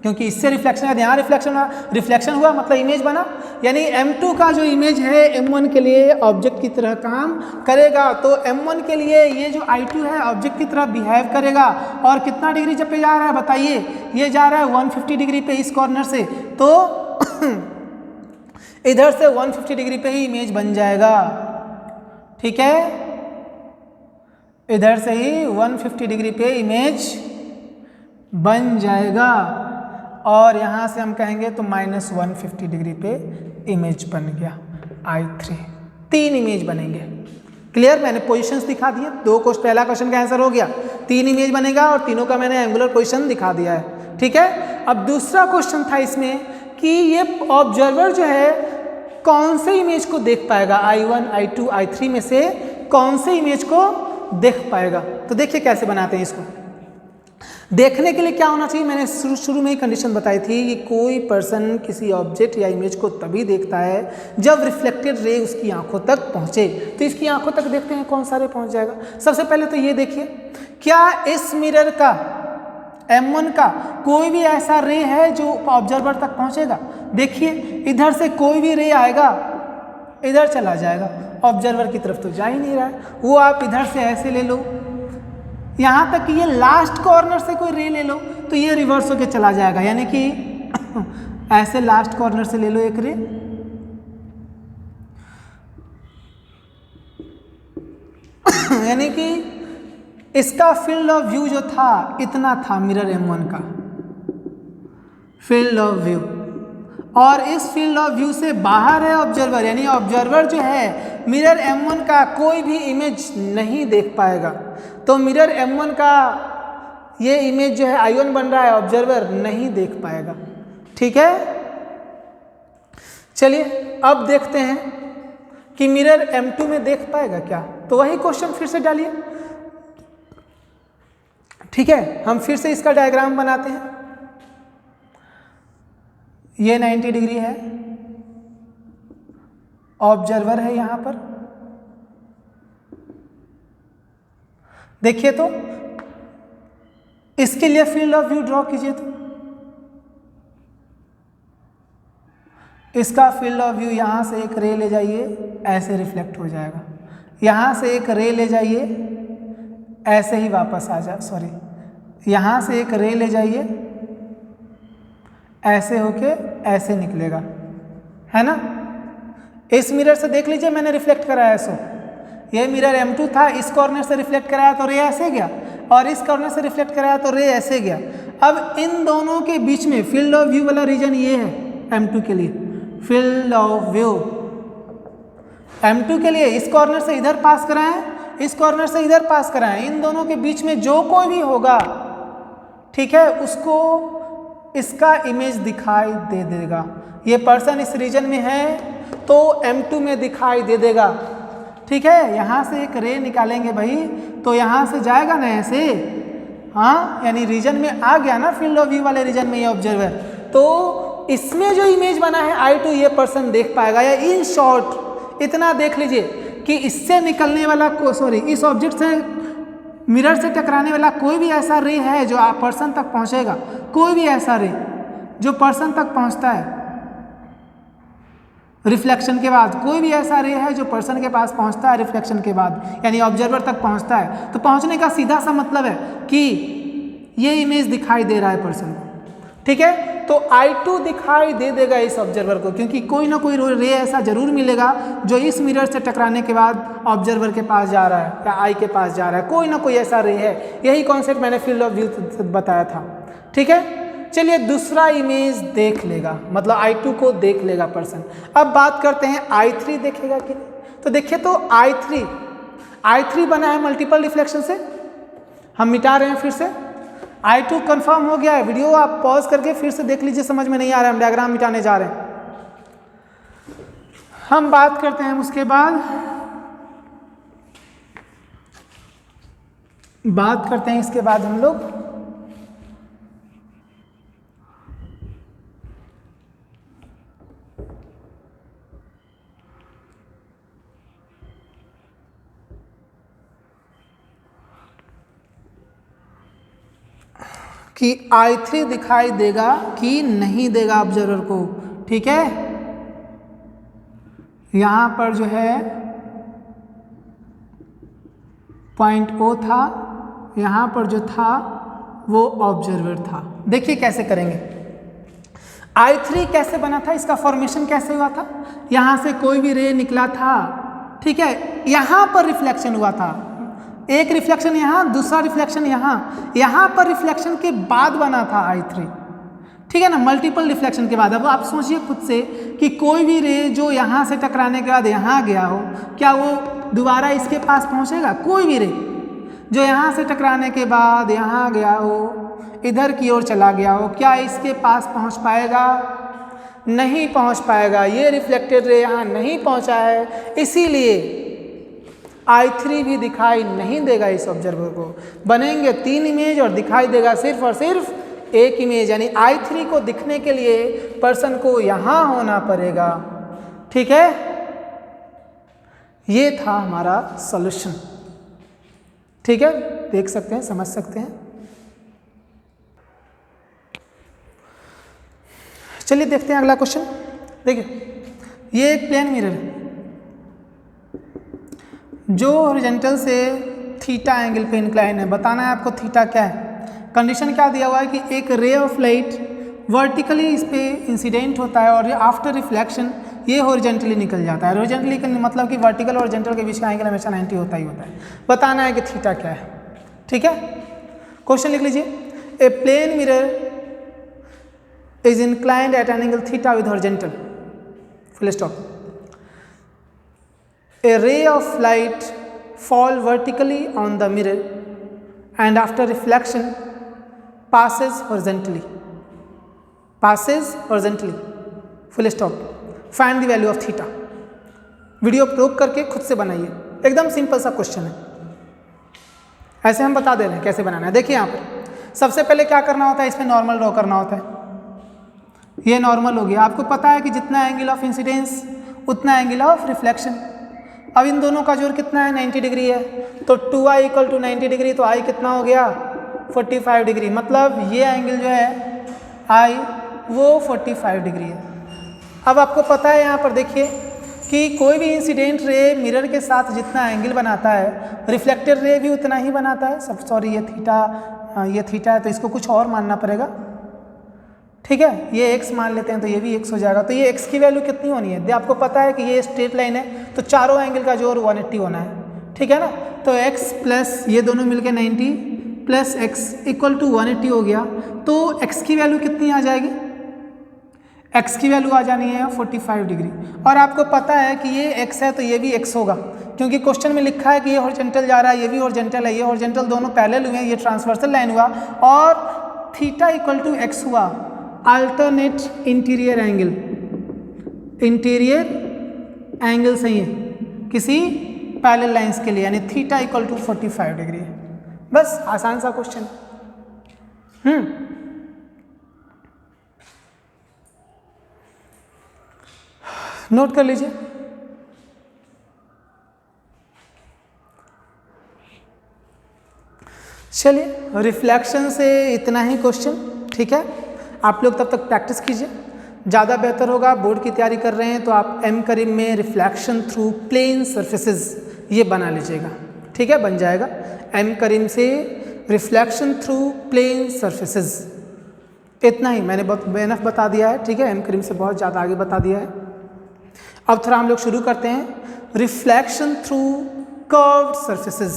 क्योंकि इससे रिफ्लेक्शन है, यहाँ रिफ्लेक्शन हुआ मतलब इमेज बना, यानी M2 का जो इमेज है M1 के लिए ऑब्जेक्ट की तरह काम करेगा। तो M1 के लिए ये जो I2 है ऑब्जेक्ट की तरह बिहेव करेगा। और कितना डिग्री जब पे जा रहा है बताइए, ये जा रहा है 150 डिग्री पे इस कॉर्नर से, तो इधर से 150 डिग्री पे ही इमेज बन जाएगा। ठीक है, इधर से ही 150 डिग्री पे इमेज बन जाएगा, और यहाँ से हम कहेंगे तो -150 डिग्री पे इमेज बन गया I3। 3 इमेज बनेंगे। क्लियर, मैंने पोजीशंस दिखा दिए, पहला क्वेश्चन का आंसर हो गया, 3 इमेज बनेगा और तीनों का मैंने एंगुलर पोजीशन दिखा दिया है। ठीक है, अब दूसरा क्वेश्चन था इसमें कि ये ऑब्जर्वर जो है कौन से इमेज को देख पाएगा, I1 I2 I3 में से कौन से इमेज को देख पाएगा। तो देखिए कैसे बनाते हैं इसको। देखने के लिए क्या होना चाहिए, मैंने शुरू में ही कंडीशन बताई थी कि कोई पर्सन किसी ऑब्जेक्ट या इमेज को तभी देखता है जब रिफ्लेक्टेड रे उसकी आंखों तक पहुंचे। तो इसकी आंखों तक देखते हैं कौन सा रे पहुंच जाएगा। सबसे पहले तो ये देखिए, क्या इस मिरर का M1 का कोई भी ऐसा रे है जो ऑब्जर्वर तक पहुंचेगा? देखिए इधर से कोई भी रे आएगा इधर चला जाएगा, ऑब्जर्वर की तरफ तो जा ही नहीं रहा है। वो आप इधर से ऐसे ले लो, यहाँ तक कि ये लास्ट कॉर्नर से कोई रे ले लो तो ये रिवर्स होके चला जाएगा, यानी कि ऐसे लास्ट कॉर्नर से ले लो एक रे, यानी कि इसका फील्ड ऑफ व्यू जो था इतना था मिरर M1 का फील्ड ऑफ व्यू, और इस फील्ड ऑफ व्यू से बाहर है ऑब्जर्वर, यानी ऑब्जर्वर जो है मिरर M1 का कोई भी इमेज नहीं देख पाएगा। तो मिरर M1 का ये इमेज जो है I1 बन रहा है, ऑब्जर्वर नहीं देख पाएगा। ठीक है, चलिए अब देखते हैं कि मिरर M2 में देख पाएगा क्या। तो वही क्वेश्चन फिर से डालिए। ठीक है, हम फिर से इसका डायग्राम बनाते हैं। ये 90 डिग्री है, ऑब्जर्वर है यहां पर। देखिए तो इसके लिए फील्ड ऑफ व्यू ड्रॉ कीजिए। तो इसका फील्ड ऑफ व्यू यहां से एक रे ले जाइए, ऐसे रिफ्लेक्ट हो जाएगा। यहां से एक रे ले जाइए, ऐसे ही वापस आ जा, सॉरी, यहां से एक रे ले जाइए, ऐसे होके ऐसे निकलेगा, है ना। इस मिरर से देख लीजिए, मैंने रिफ्लेक्ट कराया। सो ये मिरर M2 था, इस कॉर्नर से रिफ्लेक्ट कराया तो रे ऐसे गया, और इस कॉर्नर से रिफ्लेक्ट कराया तो रे ऐसे गया। अब इन दोनों के बीच में फील्ड ऑफ व्यू वाला रीजन ये है M2 के लिए। फील्ड ऑफ व्यू M2 के लिए इस कॉर्नर से इधर पास कराएं, इस कॉर्नर से इधर पास कराएं, इन दोनों के बीच में जो कोई भी होगा, ठीक है, उसको इसका इमेज दिखाई दे देगा। ये पर्सन इस रीजन में है तो M2 में दिखाई दे देगा। ठीक है, यहाँ से एक रे निकालेंगे भाई, तो यहाँ से जाएगा ना ऐसे, हाँ, यानी रीजन में आ गया ना, फील्ड ऑफ व्यू वाले रीजन में ये ऑब्जर्वर। तो इसमें जो इमेज बना है I2 ये पर्सन देख पाएगा। या इन शॉर्ट इतना देख लीजिए कि इससे निकलने वाला इस ऑब्जेक्ट से, मिरर से टकराने वाला कोई भी ऐसा रे है जो पर्सन तक पहुंचेगा, कोई भी ऐसा रे जो पर्सन तक पहुंचता है रिफ्लेक्शन के बाद, कोई भी ऐसा रे है जो पर्सन के पास पहुंचता है रिफ्लेक्शन के बाद, यानी ऑब्जर्वर तक पहुंचता है, तो पहुंचने का सीधा सा मतलब है कि ये इमेज दिखाई दे रहा है पर्सन को। ठीक है, तो I2 दिखाई दे देगा इस ऑब्जर्वर को, क्योंकि कोई ना कोई रे ऐसा जरूर मिलेगा जो इस मिरर से टकराने के बाद ऑब्जर्वर के पास जा रहा है या आई के पास जा रहा है, कोई ना कोई ऐसा रे है। यही कॉन्सेप्ट मैंने फील्ड ऑफ व्यू बताया था। ठीक है, चलिए दूसरा इमेज देख लेगा, मतलब I2 को देख लेगा पर्सन। अब बात करते हैं I3 देखेगा कि नहीं। तो देखिए तो I3 बना है मल्टीपल रिफ्लेक्शन से, हम मिटा रहे हैं फिर से। I2 कंफर्म हो गया है। वीडियो आप पॉज करके फिर से देख लीजिए, समझ में नहीं आ रहा है, हम डायग्राम मिटाने जा रहे हैं। हम बात करते हैं उसके बाद, बात करते हैं इसके बाद हम लोग कि I3 दिखाई देगा कि नहीं देगा ऑब्जर्वर को। ठीक है, यहां पर जो है पॉइंट O था, यहां पर जो था वो ऑब्जर्वर था। देखिए कैसे करेंगे। I3 कैसे बना था, इसका फॉर्मेशन कैसे हुआ था। यहां से कोई भी रे निकला था, ठीक है, यहां पर रिफ्लेक्शन हुआ था, एक रिफ्लेक्शन यहाँ, दूसरा रिफ्लेक्शन यहाँ पर रिफ्लेक्शन के बाद बना था I3। ठीक है ना, मल्टीपल रिफ्लेक्शन के बाद। अब आप सोचिए खुद से कि कोई भी रे जो यहाँ से टकराने के बाद यहाँ गया हो, क्या वो दोबारा इसके पास पहुँचेगा। कोई भी रे जो यहाँ से टकराने के बाद यहाँ गया हो, इधर की ओर चला गया हो, क्या इसके पास पहुँच पाएगा? नहीं पहुँच पाएगा। ये रिफ्लेक्टेड रे यहाँ नहीं पहुँचा है, इसीलिए I3 भी दिखाई नहीं देगा इस ऑब्जर्वर को। बनेंगे 3 इमेज और दिखाई देगा सिर्फ और सिर्फ एक इमेज, यानी I3 को दिखने के लिए पर्सन को यहाँ होना पड़ेगा। ठीक है, ये था हमारा सॉल्यूशन। ठीक है, देख सकते हैं, समझ सकते हैं। चलिए देखते हैं अगला क्वेश्चन। देखिए, ये एक प्लेन मिरर है जो हॉरिजॉन्टल से थीटा एंगल पे इंक्लाइन है। बताना है आपको थीटा क्या है। कंडीशन क्या दिया हुआ है कि एक रे ऑफ लाइट वर्टिकली इस पे इंसिडेंट होता है और आफ्टर रिफ्लेक्शन ये हॉरिजॉन्टली निकल जाता है। हॉरिजॉन्टली का मतलब कि वर्टिकल और हॉरिजॉन्टल के बीच का एंगल हमेशा 90 होता ही होता है। बताना है कि थीटा क्या है। ठीक है, क्वेश्चन लिख लीजिए। A plane mirror is inclined at an angle theta with horizontal, full stop. A ray of light fall vertically on the mirror and after reflection passes horizontally, full stop. Find the value of theta. Video रोक करके खुद से बनाइए, एकदम simple सा question है, ऐसे हम बता दे रहे हैं कैसे बनाना है। देखिए यहाँ पर सबसे पहले क्या करना होता है, इसमें नॉर्मल ड्रॉ करना होता है। ये नॉर्मल हो गया, आपको पता है कि जितना एंगल ऑफ इंसिडेंस उतना एंगल ऑफ रिफ्लेक्शन। अब इन दोनों का जोड़ कितना है, 90 डिग्री है, तो 2i इक्वल टू 90 डिग्री, तो i कितना हो गया, 45 डिग्री। मतलब ये एंगल जो है i वो 45 डिग्री है। अब आपको पता है यहाँ पर देखिए कि कोई भी इंसिडेंट रे मिरर के साथ जितना एंगल बनाता है रिफ्लेक्टेड रे भी उतना ही बनाता है। सब सॉरी ये थीटा है, तो इसको कुछ और मानना पड़ेगा, ठीक है। ये x मान लेते हैं तो ये भी x हो जाएगा। तो ये x की वैल्यू कितनी होनी है, आपको पता है कि ये स्ट्रेट लाइन है, तो चारों एंगल का जोड़ 180 होना है, ठीक है ना। तो x प्लस ये दोनों मिलके 90 प्लस x इक्वल टू 180 हो गया। तो x की वैल्यू कितनी आ जाएगी, x की वैल्यू आ जानी है 45 डिग्री। और आपको पता है कि ये x है तो ये भी x होगा, क्योंकि क्वेश्चन में लिखा है कि ये हॉरिजॉन्टल जा रहा है, ये भी हॉरिजॉन्टल है, ये हॉरिजॉन्टल दोनों पैरेलल हुए हैं, ये ट्रांसवर्सल लाइन हुआ, और थीटा इक्वल टू x हुआ अल्टरनेट इंटीरियर एंगल सही है किसी पैरेलल लाइंस के लिए, यानी थीटा इक्वल टू 45 डिग्री है। बस आसान सा क्वेश्चन। नोट कर लीजिए। चलिए, रिफ्लेक्शन से इतना ही क्वेश्चन, ठीक है। आप लोग तब तक प्रैक्टिस कीजिए, ज़्यादा बेहतर होगा। बोर्ड की तैयारी कर रहे हैं तो आप एम करीम में रिफ्लेक्शन थ्रू प्लेन सरफेसेस ये बना लीजिएगा, ठीक है, बन जाएगा। एम करीम से रिफ्लेक्शन थ्रू प्लेन सरफेसेस, इतना ही मैंने बहुत एनफ बता दिया है, ठीक है। एम करीम से बहुत ज़्यादा आगे बता दिया है। अब थोड़ा हम लोग शुरू करते हैं reflection through curved surfaces.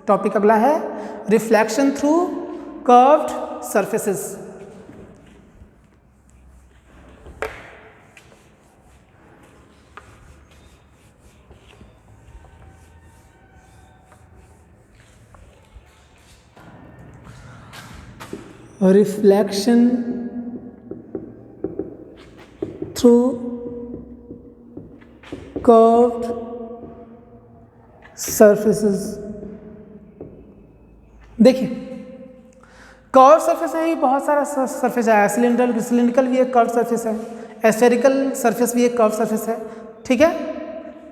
Topic अगला है reflection through curved surfaces. Reflection through curved surfaces. देखिए, कर्व सरफेस है, बहुत सारा सरफेस है। सिलिंड्रिकल भी एक कर्व सरफेस है, एस्फेरिकल सरफेस भी एक कर्व सरफेस है, ठीक है,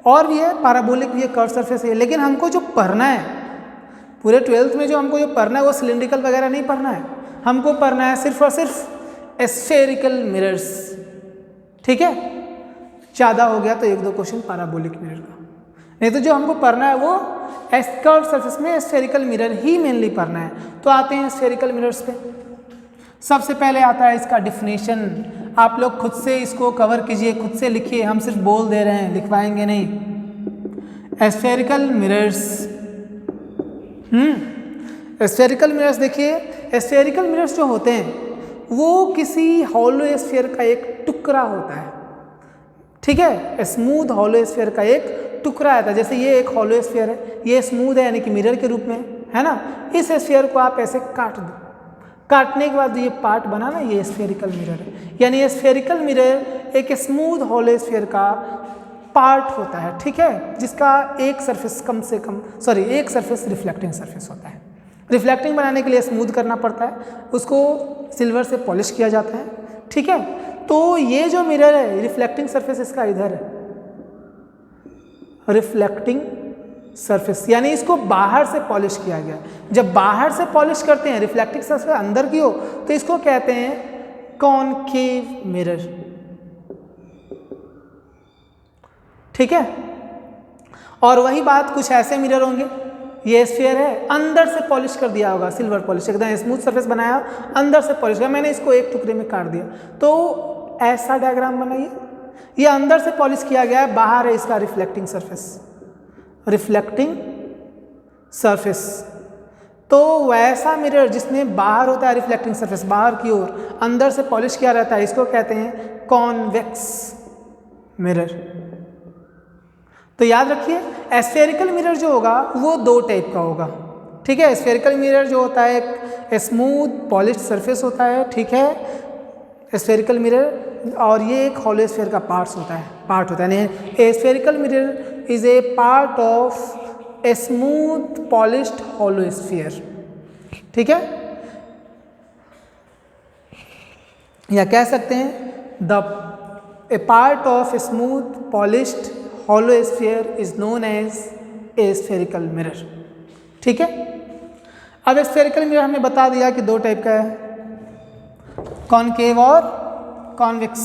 और भी है, पैराबोलिक भी एक कर्व सरफेस है। लेकिन हमको जो पढ़ना है पूरे 12th में, जो हमको जो पढ़ना है वो सिलिंड्रिकल वगैरह नहीं पढ़ना है, हमको पढ़ना है सिर्फ और सिर्फ एस्फेरिकल मिरर्स, ठीक है। ज़्यादा हो गया तो एक दो क्वेश्चन पैराबोलिक मिरर का, नहीं तो जो हमको पढ़ना है वो कर्व सरफेस में स्फेरिकल मिरर ही मेनली पढ़ना है। तो आते हैं स्फेरिकल मिरर्स पे। सबसे पहले आता है इसका डिफिनेशन। आप लोग खुद से इसको कवर कीजिए, खुद से लिखिए, हम सिर्फ बोल दे रहे हैं, लिखवाएंगे नहीं। स्फेरिकल मिरर्स, स्फेरिकल मिरर्स, देखिए स्फेरिकल मिरर्स जो होते हैं वो किसी हॉलो स्फीयर का एक टुकड़ा होता है, ठीक है, स्मूथ हॉलो स्फीयर का एक टुकड़ा आता है। जैसे ये एक हॉलो स्फीयर है, ये स्मूथ है यानी कि मिरर के रूप में है ना। इस स्फीयर को आप ऐसे काट दो, काटने के बाद ये पार्ट बना ना, ये स्फेरिकल मिरर है। यानी ये स्फेरिकल मिरर एक स्मूथ हॉलो स्फीयर का पार्ट होता है, ठीक है, जिसका एक सरफेस एक सरफेस रिफ्लेक्टिंग सरफेस होता है। रिफ्लेक्टिंग बनाने के लिए स्मूथ करना पड़ता है, उसको सिल्वर से पॉलिश किया जाता है, ठीक है। तो ये जो मिरर है रिफ्लेक्टिंग सरफेस इसका इधर है, रिफ्लेक्टिंग सरफेस, यानी इसको बाहर से पॉलिश किया गया। जब बाहर से पॉलिश करते हैं रिफ्लेक्टिंग सरफेस अंदर की हो तो इसको कहते हैं कॉनकेव मिरर, ठीक है। और वही बात कुछ ऐसे मिरर होंगे, ये स्फीयर है, अंदर से पॉलिश कर दिया होगा, सिल्वर पॉलिश, एकदम स्मूथ सरफेस बनाया, अंदर से पॉलिश किया। मैंने इसको एक टुकड़े में काट दिया, तो ऐसा डायग्राम बनाइए। ये अंदर से पॉलिश किया गया है, बाहर है इसका रिफ्लेक्टिंग सरफेस, रिफ्लेक्टिंग सरफेस। तो वैसा मिरर जिसमें बाहर होता है रिफ्लेक्टिंग सरफेस बाहर की ओर, अंदर से पॉलिश किया रहता है, इसको कहते हैं कॉन्वेक्स मिरर। तो याद रखिए स्फेरिकल मिरर जो होगा वो दो टाइप का होगा, ठीक है। स्फेरिकल मिरर जो होता है एक स्मूथ पॉलिश्ड सरफेस होता है, ठीक है, स्फेरिकल मिरर, और ये एक हॉलो स्फीयर का पार्ट होता है। A spherical mirror is a part of a smooth polished hollow sphere, ठीक है। या कह सकते हैं a part of a smooth polished hollow sphere is known as a spherical mirror, ठीक है। अब स्फेरिकल मिरर हमने बता दिया कि दो टाइप का है, कॉनकेव और कॉन्वेक्स।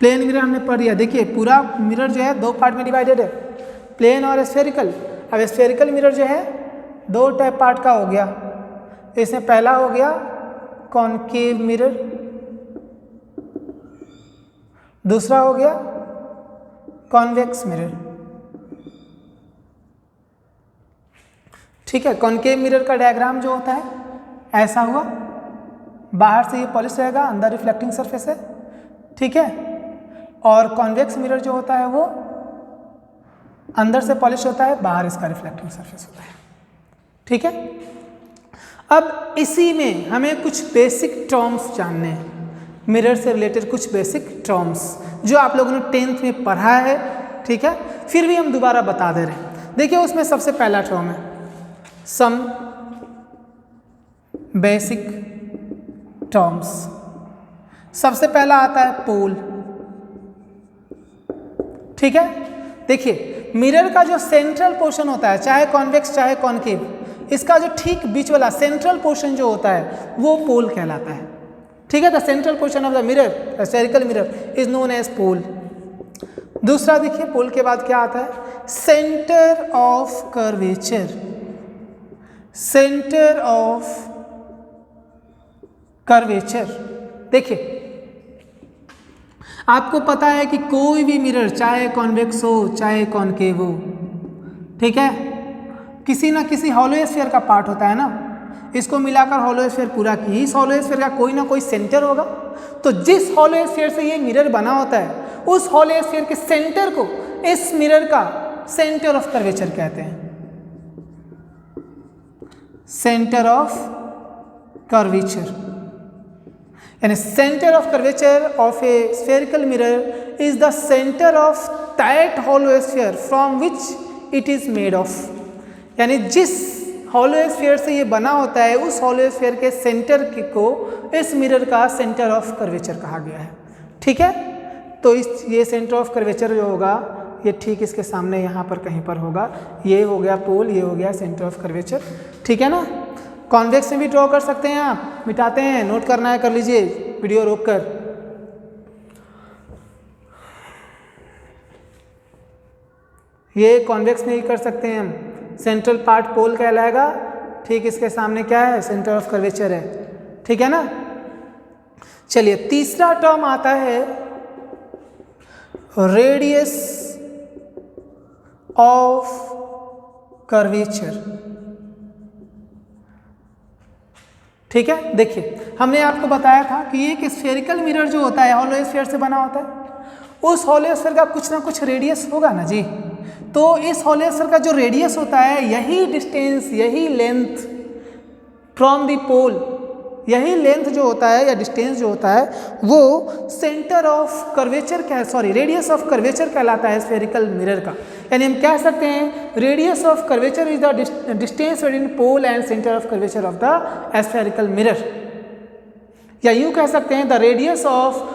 प्लेन मिरर हमने पढ़ लिया। देखिए पूरा मिरर जो है दो पार्ट में डिवाइडेड है, प्लेन और स्फेरिकल। अब स्फेरिकल मिरर जो है दो टाइप पार्ट का हो गया। इसमें पहला हो गया कॉनकेव मिरर, दूसरा हो गया कॉन्वेक्स मिरर, ठीक है। कॉनकेव मिरर का डायग्राम जो होता है ऐसा हुआ, बाहर से ये पॉलिश रहेगा, अंदर रिफ्लेक्टिंग सरफेस है, ठीक है। और कॉन्वेक्स मिरर जो होता है वो अंदर से पॉलिश होता है, बाहर इसका रिफ्लेक्टिंग सरफेस होता है, ठीक है। अब इसी में हमें कुछ बेसिक टर्म्स जानने हैं, मिरर से रिलेटेड कुछ बेसिक टर्म्स जो आप लोगों ने 10th में पढ़ा है, ठीक है, फिर भी हम दोबारा बता दे रहे हैं। देखिए उसमें सबसे पहला टर्म है सम बेसिक टर्म्स। सबसे पहला आता है पोल, ठीक है। देखिए मिरर का जो सेंट्रल पोर्शन होता है, चाहे कॉन्वेक्स चाहे कॉनकेव, इसका जो ठीक बीच वाला सेंट्रल पोर्शन जो होता है वो पोल कहलाता है, ठीक है। The central portion of the mirror, spherical mirror, is known as pole. दूसरा देखिए पोल के बाद क्या आता है, centre of curvature. Centre of curvature, देखिए आपको पता है कि कोई भी मिरर चाहे कॉन्वेक्स हो चाहे कॉनकेव हो, ठीक है, किसी ना किसी हॉलो स्फीयर का पार्ट होता है ना, इसको मिलाकर हॉलो स्फीयर पूरा की। इस हॉलो स्फीयर का कोई ना कोई सेंटर होगा, तो जिस हॉलो स्फीयर से ये मिरर बना होता है उस हॉलो स्फीयर के सेंटर को इस मिरर का सेंटर ऑफ कर्वेचर कहते हैं। सेंटर ऑफ कर्वेचर, यानी centre of curvature of a spherical mirror is the centre of that hollow sphere from which it is made of. यानी जिस हॉलो स्फीयर से ये बना होता है उस हॉलो स्फीयर के सेंटर को इस मिरर का सेंटर ऑफ कर्वेचर कहा गया है, ठीक है। तो ये सेंटर ऑफ कर्वेचर जो होगा ये ठीक इसके सामने यहाँ पर कहीं पर होगा। ये हो गया पोल, ये हो गया सेंटर ऑफ कर्वेचर, ठीक है ना। कॉन्वेक्स में भी ड्रॉ कर सकते हैं आप, मिटाते हैं, नोट करना है कर लीजिए वीडियो रोककर। ये कॉन्वेक्स में ही कर सकते हैं हम, सेंट्रल पार्ट पोल कहलाएगा, ठीक इसके सामने क्या है, सेंटर ऑफ कर्वेचर है, ठीक है ना। चलिए तीसरा टर्म आता है रेडियस ऑफ कर्वेचर, ठीक है। देखिए हमने आपको बताया था कि एक स्फेरिकल मिरर जो होता है हॉलो स्फीयर से बना होता है, उस हॉलो स्फीयर का कुछ ना कुछ रेडियस होगा ना जी। तो इस हॉलो स्फीयर का जो रेडियस होता है, यही डिस्टेंस, यही लेंथ फ्रॉम द पोल, यही लेंथ जो होता है या डिस्टेंस जो होता है वो centre of curvature radius of curvature कहलाता है स्फेरिकल मिरर का। यानी हम कह सकते हैं radius of curvature is the distance between pole and centre of curvature of the spherical mirror. या यूँ कह सकते हैं the radius of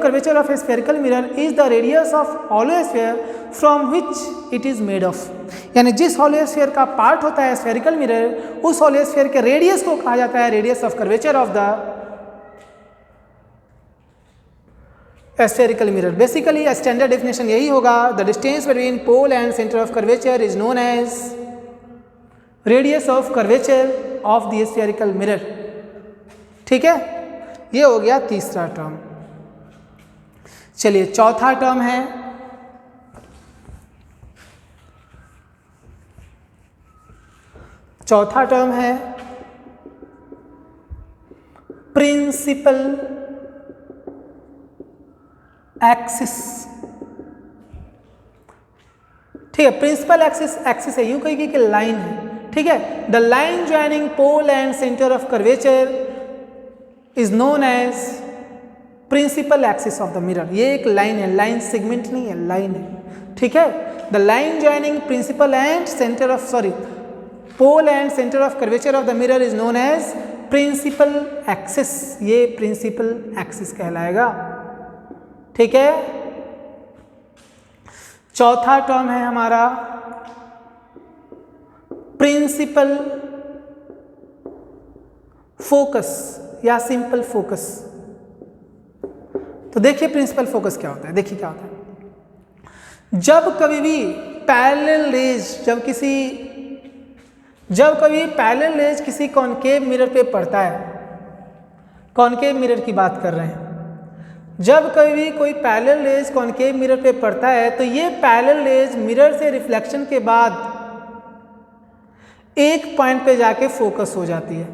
curvature of a spherical mirror is the radius of hollow sphere from which it is made of. यानी जिस hollow sphere का part होता है स्फेरिकल मिरर, उस हॉलो स्फीयर के रेडियस को कहा जाता है radius of curvature of the spherical mirror. Basically standard definition यही होगा, the distance between pole and centre of curvature is known as radius of curvature of the spherical mirror, ठीक है। ये हो गया तीसरा टर्म। चलिए चौथा टर्म है प्रिंसिपल एक्सिस, ठीक है, प्रिंसिपल एक्सिस है, यूं कहिए कि लाइन है, ठीक है। The line joining pole and centre of curvature is known as principal axis of the mirror. ये एक लाइन है, लाइन सेगमेंट नहीं है, लाइन है, ठीक है। The line joining principal and centre of pole and centre of curvature of the mirror is known as principal axis. ये principal axis कहलाएगा, ठीक है। चौथा टर्म है हमारा प्रिंसिपल फोकस या सिंपल फोकस। तो देखिए प्रिंसिपल फोकस क्या होता है, देखिए क्या होता है। जब कभी भी पैरेलल रेज पैरेलल रेज किसी कॉनकेव मिरर पे पड़ता है, कॉनकेव मिरर की बात कर रहे हैं, जब कभी भी कोई पैरेलल रेज कॉनकेव मिरर पे पड़ता है तो ये पैरेलल रेज मिरर से रिफ्लेक्शन के बाद एक पॉइंट पे जाके फोकस हो जाती है,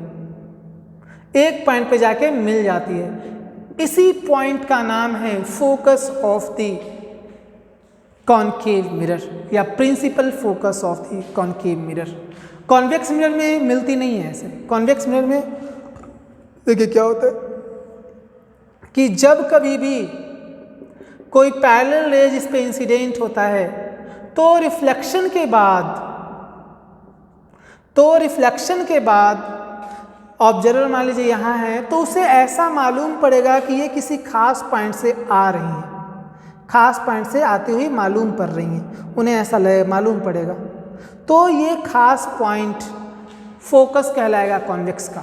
एक पॉइंट पे जाके मिल जाती है। इसी पॉइंट का नाम है focus of the concave mirror या principal focus of the concave mirror. Convex mirror में मिलती नहीं है ऐसे। कॉन्वेक्स मिरर में देखिए क्या होता है कि जब कभी भी कोई पैरेलल रेज इस पे इंसिडेंट होता है तो रिफ्लेक्शन के बाद ऑब्जर्वर मान लीजिए यहाँ है तो उसे ऐसा मालूम पड़ेगा कि ये किसी खास पॉइंट से आ रही हैं, खास पॉइंट से आती हुई मालूम पड़ रही हैं, उन्हें ऐसा मालूम पड़ेगा। तो ये खास पॉइंट फोकस कहलाएगा कॉन्वेक्स का,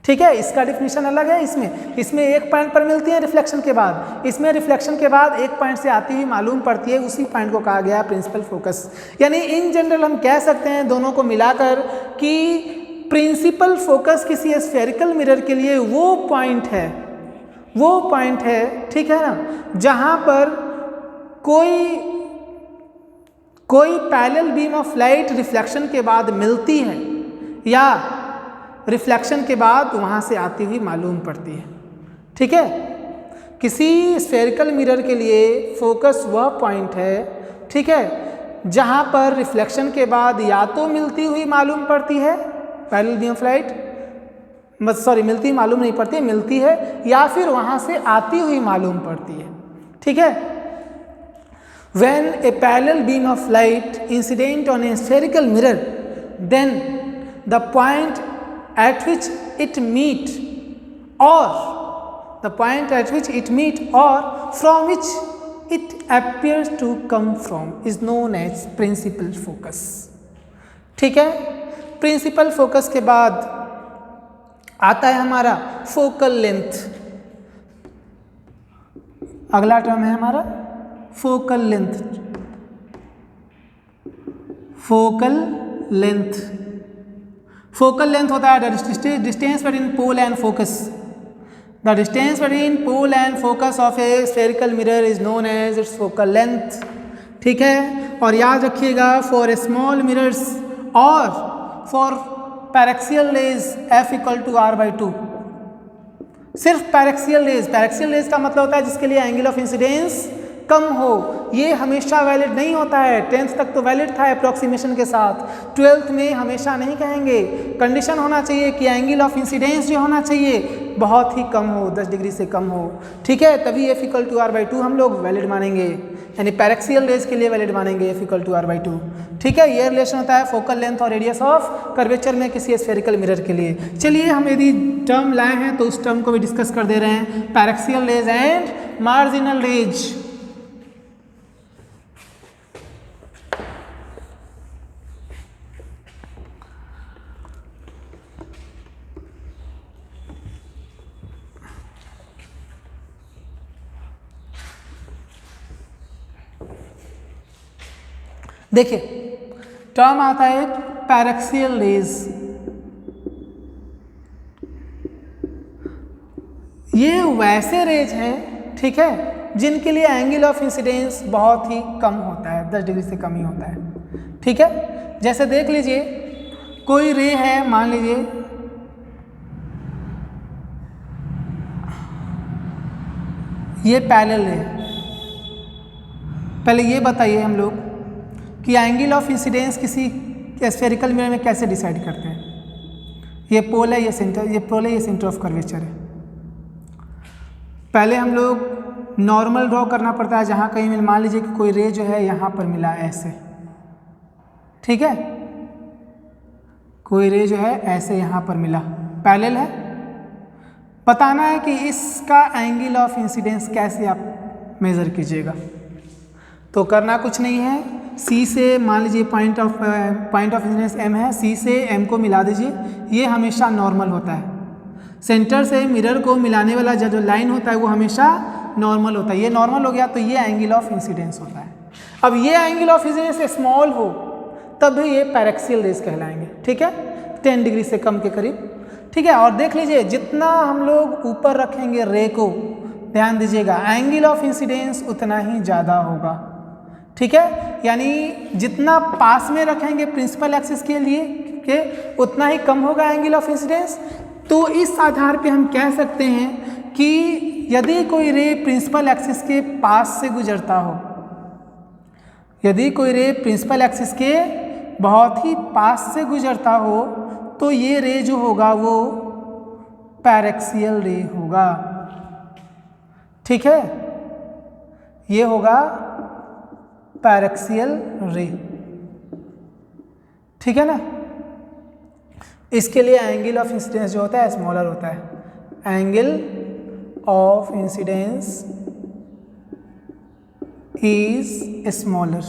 ठीक है। इसका डिफिनीशन अलग है। इसमें एक पॉइंट पर मिलती है रिफ्लेक्शन के बाद, इसमें रिफ्लेक्शन के बाद एक पॉइंट से आती हुई मालूम पड़ती है, उसी पॉइंट को कहा गया है प्रिंसिपल फोकस। यानी इन जनरल हम कह सकते हैं दोनों को मिलाकर कि प्रिंसिपल फोकस किसी स्फेरिकल मिरर के लिए वो पॉइंट है, ठीक है ना, जहां पर कोई parallel beam of light reflection के बाद मिलती है या रिफ्लेक्शन के बाद वहाँ से आती हुई मालूम पड़ती है, ठीक है। किसी स्फेरिकल मिरर के लिए फोकस वह पॉइंट है, ठीक है, जहाँ पर रिफ्लेक्शन के बाद या तो मिलती हुई मालूम पड़ती है पैरेलल बीम ऑफ लाइट, मिलती मालूम नहीं पड़ती, मिलती है, या फिर वहाँ से आती हुई मालूम पड़ती है, ठीक है। When a parallel beam of light incident on a spherical mirror, then the point at which it meet or from which it appears to come from is known as principal focus, ठीक है। Principal focus के बाद आता है हमारा focal length. अगला term है हमारा फोकल लेंथ। फोकल लेंथ होता है the distance between pole and focus. The distance between pole and focus of a spherical mirror is known as its focal length, ठीक है। और याद रखिएगा फॉर स्मॉल मिरर्स और for paraxial rays F = R/2। सिर्फ paraxial raise का मतलब होता है जिसके लिए एंगल ऑफ इंसिडेंस कम हो। ये हमेशा वैलिड नहीं होता है। 10th तक तो वैलिड था अप्रॉक्सीमेशन के साथ, 12th में हमेशा नहीं कहेंगे। कंडीशन होना चाहिए कि एंगल ऑफ इंसिडेंस जो होना चाहिए बहुत ही कम हो, 10 डिग्री से कम हो, ठीक है, तभी F = R/2 हम लोग वैलिड मानेंगे, यानी पैरेक्सियल रेज के लिए वैलिड मानेंगे F = R/2, ठीक है। ये रिलेशन होता है फोकल लेंथ और रेडियस ऑफ कर्वेचर में किसी स्फेरिकल मिरर के लिए। चलिए हम यदि टर्म लाए हैं तो उस टर्म को भी डिस्कस कर दे रहे हैं, paraxial rays and marginal rays. देखिए टर्म आता है पैरेक्सियल रेज। ये वैसे रेज हैं, ठीक है, जिनके लिए एंगल ऑफ इंसिडेंस बहुत ही कम होता है, 10 डिग्री से कम ही होता है, ठीक है। जैसे देख लीजिए कोई रे है, मान लीजिए ये पैरेलल है। पहले ये बताइए हम लोग कि एंगल ऑफ इंसिडेंस किसी स्फेरिकल मिरर में कैसे डिसाइड करते हैं। ये पोल है, ये सेंटर, ये पोल है, ये सेंटर ऑफ कर्वेचर है। पहले हम लोग नॉर्मल ड्रॉ करना पड़ता है, जहाँ कहीं मान लीजिए कि कोई रे जो है यहाँ पर मिला ऐसे, ठीक है, कोई रे जो है ऐसे यहाँ पर मिला, पैरेलल है। बताना है कि इसका एंगल ऑफ इंसिडेंस कैसे आप मेज़र कीजिएगा। तो करना कुछ नहीं है, सी से मान लीजिए पॉइंट ऑफ इंसिडेंस एम है, सी से एम को मिला दीजिए, ये हमेशा नॉर्मल होता है। सेंटर से मिरर को मिलाने वाला जो लाइन होता है वो हमेशा नॉर्मल होता है। ये नॉर्मल हो गया तो ये एंगल ऑफ इंसिडेंस होता है। अब ये एंगल ऑफ इंसिडेंस स्मॉल हो तब भी ये पैरेक्सियल रेज कहलाएंगे, ठीक है, 10 डिग्री से कम के करीब, ठीक है। और देख लीजिए जितना हम लोग ऊपर रखेंगे रे को, ध्यान दीजिएगा, एंगल ऑफ इंसिडेंस उतना ही ज़्यादा होगा, ठीक है। यानी जितना पास में रखेंगे प्रिंसिपल एक्सिस के लिए के उतना ही कम होगा एंगल ऑफ इंसिडेंस। तो इस आधार पे हम कह सकते हैं कि यदि कोई रे प्रिंसिपल एक्सिस के पास से गुजरता हो, यदि कोई रे प्रिंसिपल एक्सिस के बहुत ही पास से गुजरता हो तो ये रे जो होगा वो पैरेक्सियल रे होगा, ठीक है, ये होगा पैरेक्सियल रे, ठीक है ना। इसके लिए एंगल ऑफ इंसिडेंस जो होता है स्मॉलर होता है। Angle of incidence is smaller,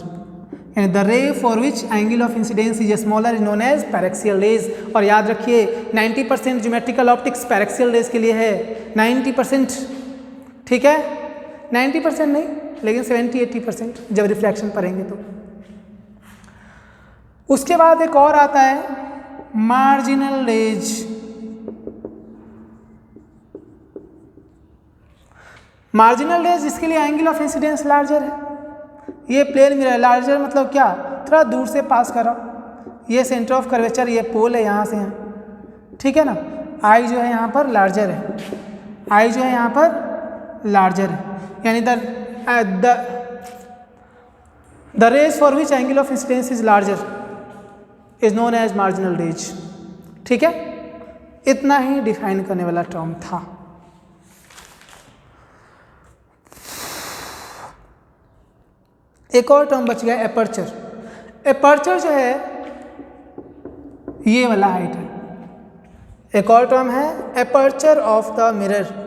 and the ray for which angle of incidence is smaller is known as paraxial rays. और याद रखिए 90% ज्योमेट्रिकल ऑप्टिक्स पैरेक्सियल रेज के लिए है, 90%, ठीक है, 90% नहीं लेकिन 70-80% जब रिफ्लेक्शन पढ़ेंगे तो। उसके बाद एक और आता है मार्जिनल रेज। मार्जिनल रेज इसके लिए एंगल ऑफ इंसिडेंस लार्जर है। ये प्लेन मिरर, लार्जर मतलब क्या, थोड़ा दूर से पास करो, ये सेंटर ऑफ कर्वेचर, ये पोल है यहाँ से यहाँ, ठीक है ना। आई जो है यहाँ पर लार्जर है, आई जो है यहाँ पर लार्जर है, यानी the rays for which angle of incidence is larger is known as marginal rays, ठीक है। इतना ही डिफाइन करने वाला टर्म था। एक और टर्म बच गया एपर्चर। एपर्चर जो है ये वाला हाइट है। एक और टर्म है aperture of the mirror.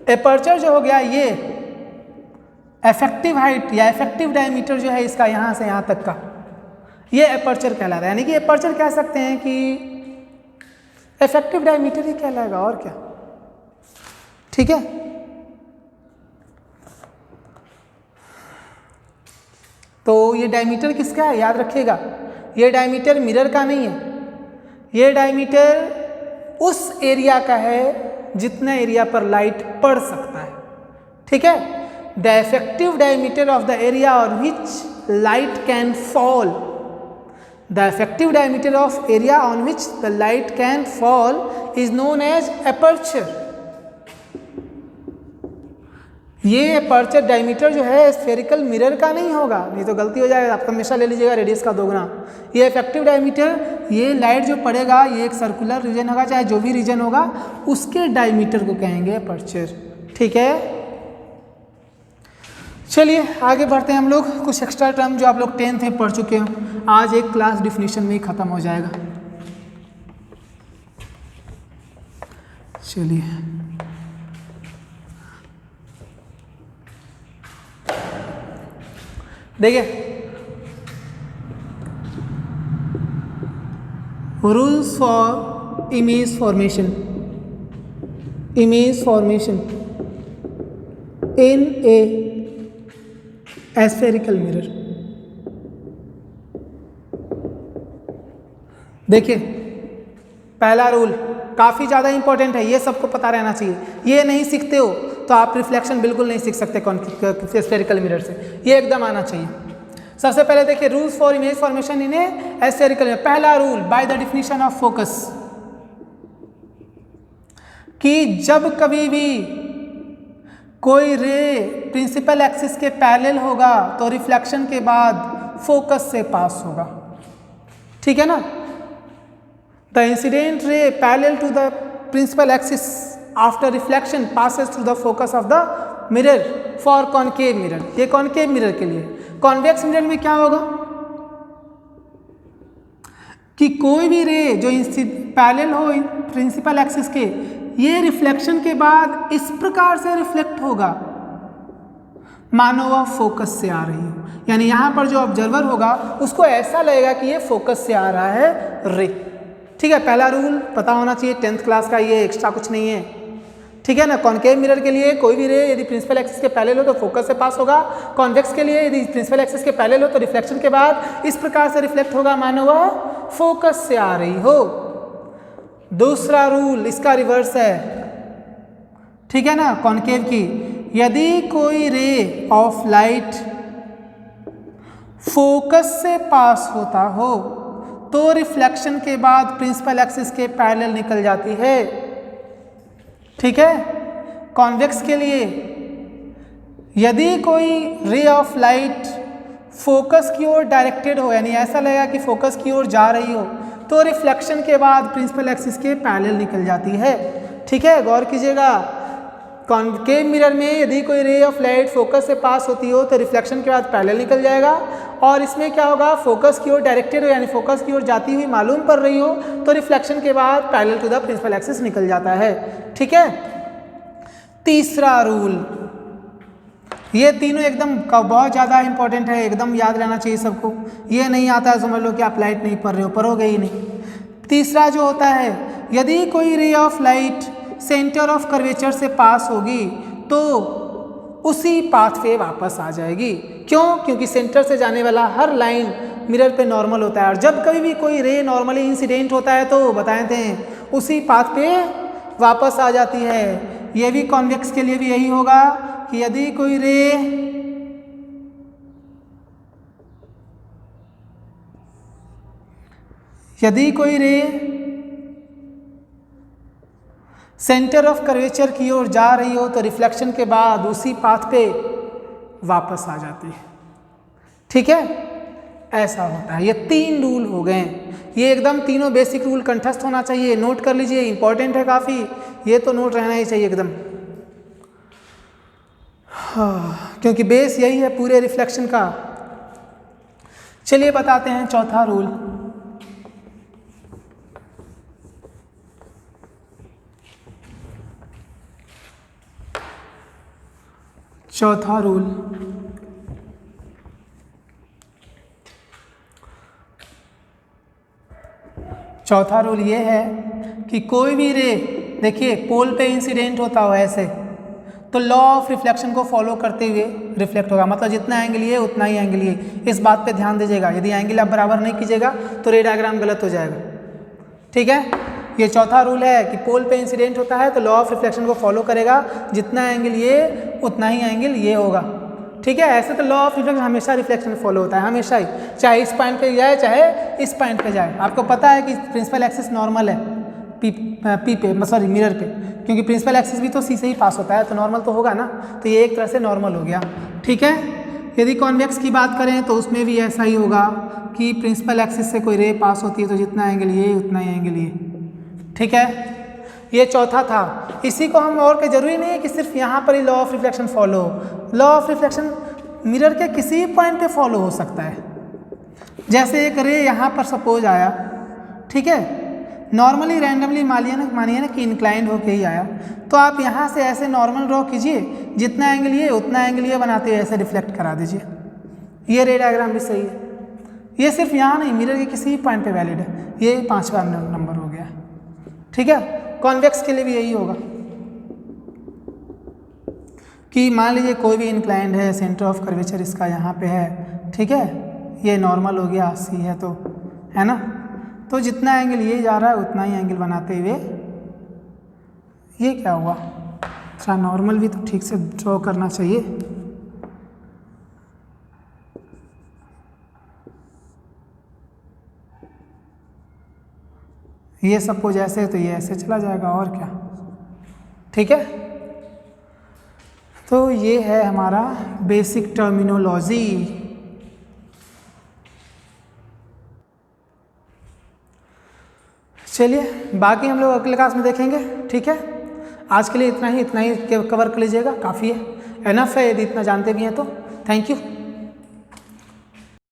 Aperture जो हो गया ये इफेक्टिव हाइट या इफेक्टिव डायमीटर जो है इसका यहाँ से यहाँ तक का, ये एपर्चर कहलाता है। यानी कि एपर्चर कह सकते हैं कि इफेक्टिव डायमीटर ही कहलाएगा और क्या, ठीक है। तो ये डायमीटर किसका है याद रखिएगा, ये डायमीटर मिरर का नहीं है, ये डायमीटर उस एरिया का है जितना एरिया पर लाइट पड़ सकता है, ठीक है। The effective diameter of the area on which light can fall, the effective diameter of area on which the light can fall is known as aperture. ये एपर्चर डायमीटर जो है स्फेरिकल मिरर का नहीं होगा, नहीं तो गलती हो जाएगा, आप हमेशा ले लीजिएगा रेडियस का 2 गुना। ये इफेक्टिव डायमीटर, ये लाइट जो पड़ेगा ये एक सर्कुलर रीजन होगा, चाहे जो भी रीजन होगा उसके डायमीटर को कहेंगे एपर्चर, ठीक है। चलिए आगे बढ़ते हैं हम लोग। कुछ एक्स्ट्रा टर्म जो आप लोग 10th में पढ़ चुके हो, आज एक क्लास डिफिनीशन में ही खत्म हो जाएगा। चलिए देखिए, rules for image formation, image formation in a spherical mirror. देखिए पहला रूल काफ़ी ज़्यादा इंपॉर्टेंट है, ये सबको पता रहना चाहिए। ये नहीं सीखते हो तो आप रिफ्लेक्शन बिल्कुल नहीं सीख सकते स्फेरिकल मिरर से, ये एकदम आना चाहिए। सबसे पहले देखिए rules for image formation in a spherical mirror. पहला rule by the definition of focus, कि जब कभी भी कोई रे प्रिंसिपल एक्सिस के पैरेलल होगा तो रिफ्लेक्शन के बाद फोकस से पास होगा, ठीक है ना। The incident ray parallel to the principal axis after reflection passes through the focus of the mirror for concave mirror. ये कॉनकेव मिरर के लिए। कॉन्वेक्स मिरर में क्या होगा कि कोई भी रे जो पैरेलल हो प्रिंसिपल एक्सिस के, ये रिफ्लेक्शन के बाद इस प्रकार से रिफ्लेक्ट होगा मानो वह फोकस से आ रही हो, यानी यहाँ पर जो ऑब्जर्वर होगा उसको ऐसा लगेगा कि ये फोकस से आ रहा है रे, ठीक है। पहला रूल पता होना चाहिए 10th क्लास का, ये एक्स्ट्रा कुछ नहीं है, ठीक है ना। कॉनकेव मिरर के लिए कोई भी रे यदि प्रिंसिपल एक्सिस के पैरेलल हो तो फोकस से पास होगा। कॉन्वेक्स के लिए यदि प्रिंसिपल एक्सिस के पैरेलल हो तो रिफ्लेक्शन के बाद इस प्रकार से रिफ्लेक्ट होगा मानो वह फोकस से आ रही हो। दूसरा रूल इसका रिवर्स है, ठीक है ना। कॉनकेव की यदि कोई रे ऑफ लाइट फोकस से पास होता हो तो रिफ्लेक्शन के बाद प्रिंसिपल एक्सिस के पैरेलल निकल जाती है, ठीक है। कॉन्वेक्स के लिए यदि कोई रे ऑफ लाइट फोकस की ओर डायरेक्टेड हो, यानी ऐसा लगेगा कि फोकस की ओर जा रही हो, तो रिफ्लेक्शन के बाद प्रिंसिपल एक्सिस के पैरेलल निकल जाती है, ठीक है। गौर कीजिएगा, कॉनकेव मिरर में यदि कोई रे ऑफ लाइट फोकस से पास होती हो तो रिफ्लेक्शन के बाद पैरेलल निकल जाएगा, और इसमें क्या होगा, फोकस की ओर डायरेक्टेड हो यानी फोकस की ओर जाती हुई मालूम पड़ रही हो तो रिफ्लेक्शन के बाद parallel to the principal axis निकल जाता है, ठीक है। तीसरा रूल, ये तीनों एकदम बहुत ज़्यादा इंपॉर्टेंट है, एकदम याद रहना चाहिए सबको। ये नहीं आता है समझ लो कि आप लाइट नहीं पढ़ रहे हो, पढ़ोगे ही नहीं। तीसरा जो होता है, यदि कोई ray of light centre of curvature से पास होगी तो उसी पाथ पे वापस आ जाएगी। क्यों? क्योंकि सेंटर से जाने वाला हर लाइन मिरर पे नॉर्मल होता है, और जब कभी भी कोई रे नॉर्मली इंसिडेंट होता है तो बताए थे उसी पाथ पे वापस आ जाती है। ये भी कॉन्वेक्स के लिए भी यही होगा कि यदि कोई रे सेंटर ऑफ कर्वेचर की ओर जा रही हो तो रिफ्लेक्शन के बाद उसी पाथ पे वापस आ जाती है, ठीक है। ऐसा होता है। ये 3 रूल हो गए, ये एकदम तीनों बेसिक रूल कंठस्थ होना चाहिए, नोट कर लीजिए, इंपॉर्टेंट है काफ़ी, ये तो नोट रहना ही चाहिए एकदम, हाँ, क्योंकि बेस यही है पूरे रिफ्लेक्शन का। चलिए बताते हैं चौथा रूल। चौथा रूल, चौथा रूल ये है कि कोई भी रे, देखिए पोल पे इंसिडेंट होता हो ऐसे, तो लॉ ऑफ रिफ्लेक्शन को फॉलो करते हुए रिफ्लेक्ट होगा, मतलब जितना एंगल ये उतना ही एंगल ये। इस बात पे ध्यान दीजिएगा, यदि एंगल आप बराबर नहीं कीजिएगा तो रे डायग्राम गलत हो जाएगा, ठीक है। ये चौथा रूल है कि पोल पे इंसिडेंट होता है तो लॉ ऑफ रिफ्लेक्शन को फॉलो करेगा, जितना एंगल ये उतना ही एंगल ये होगा, ठीक है। ऐसे तो लॉ ऑफ रिफ्लेक्शन हमेशा रिफ्लेक्शन फॉलो होता है, हमेशा ही, चाहे इस पॉइंट पे जाए चाहे इस पॉइंट पे जाए। आपको पता है कि प्रिंसिपल एक्सिस नॉर्मल है मिरर पे, क्योंकि प्रिंसिपल एक्सिस भी तो सी से ही पास होता है तो नॉर्मल तो होगा ना, तो ये एक तरह से नॉर्मल हो गया, ठीक है। यदि कॉन्वेक्स की बात करें तो उसमें भी ऐसा ही होगा कि प्रिंसिपल एक्सिस से कोई रे पास होती है तो जितना एंगल ये उतना ही एंगल ये, ठीक है। ये चौथा था। इसी को हम और के जरूरी नहीं है कि सिर्फ यहाँ पर ही लॉ ऑफ रिफ्लेक्शन फॉलो हो, लॉ ऑफ रिफ्लेक्शन मिरर के किसी पॉइंट पे फॉलो हो सकता है। जैसे एक रे यहाँ पर सपोज आया, ठीक है, नॉर्मली रैंडमली मानिए ना कि इंक्लाइंड होके ही आया, तो आप यहाँ से ऐसे नॉर्मल ड्रॉ कीजिए, जितना एंगल ये उतना एंगल ये बनाते हुए ऐसे रिफ्लेक्ट करा दीजिए। ये रे डायग्राम भी सही है, ये सिर्फ यहाँ नहीं मिरर के किसी पॉइंट पे वैलिड है। ये 5वां नंबर हो गया, ठीक है। कॉन्वेक्स के लिए भी यही होगा कि मान लीजिए कोई भी इंक्लाइंड है, सेंटर ऑफ कर्वेचर इसका यहाँ पे है, ठीक है, ये नॉर्मल हो गया, सी है तो, है ना, तो जितना एंगल ये जा रहा है उतना ही एंगल बनाते हुए, ये क्या हुआ, थोड़ा नॉर्मल भी तो ठीक से ड्रॉ करना चाहिए। ये सपोज ऐसे तो ये ऐसे चला जाएगा और क्या, ठीक है। तो ये है हमारा बेसिक टर्मिनोलॉजी। चलिए बाकी हम लोग अगले क्लास में देखेंगे, ठीक है। आज के लिए इतना ही कवर कर लीजिएगा, काफ़ी है, एनफ है यदि इतना जानते भी हैं तो। Thank you.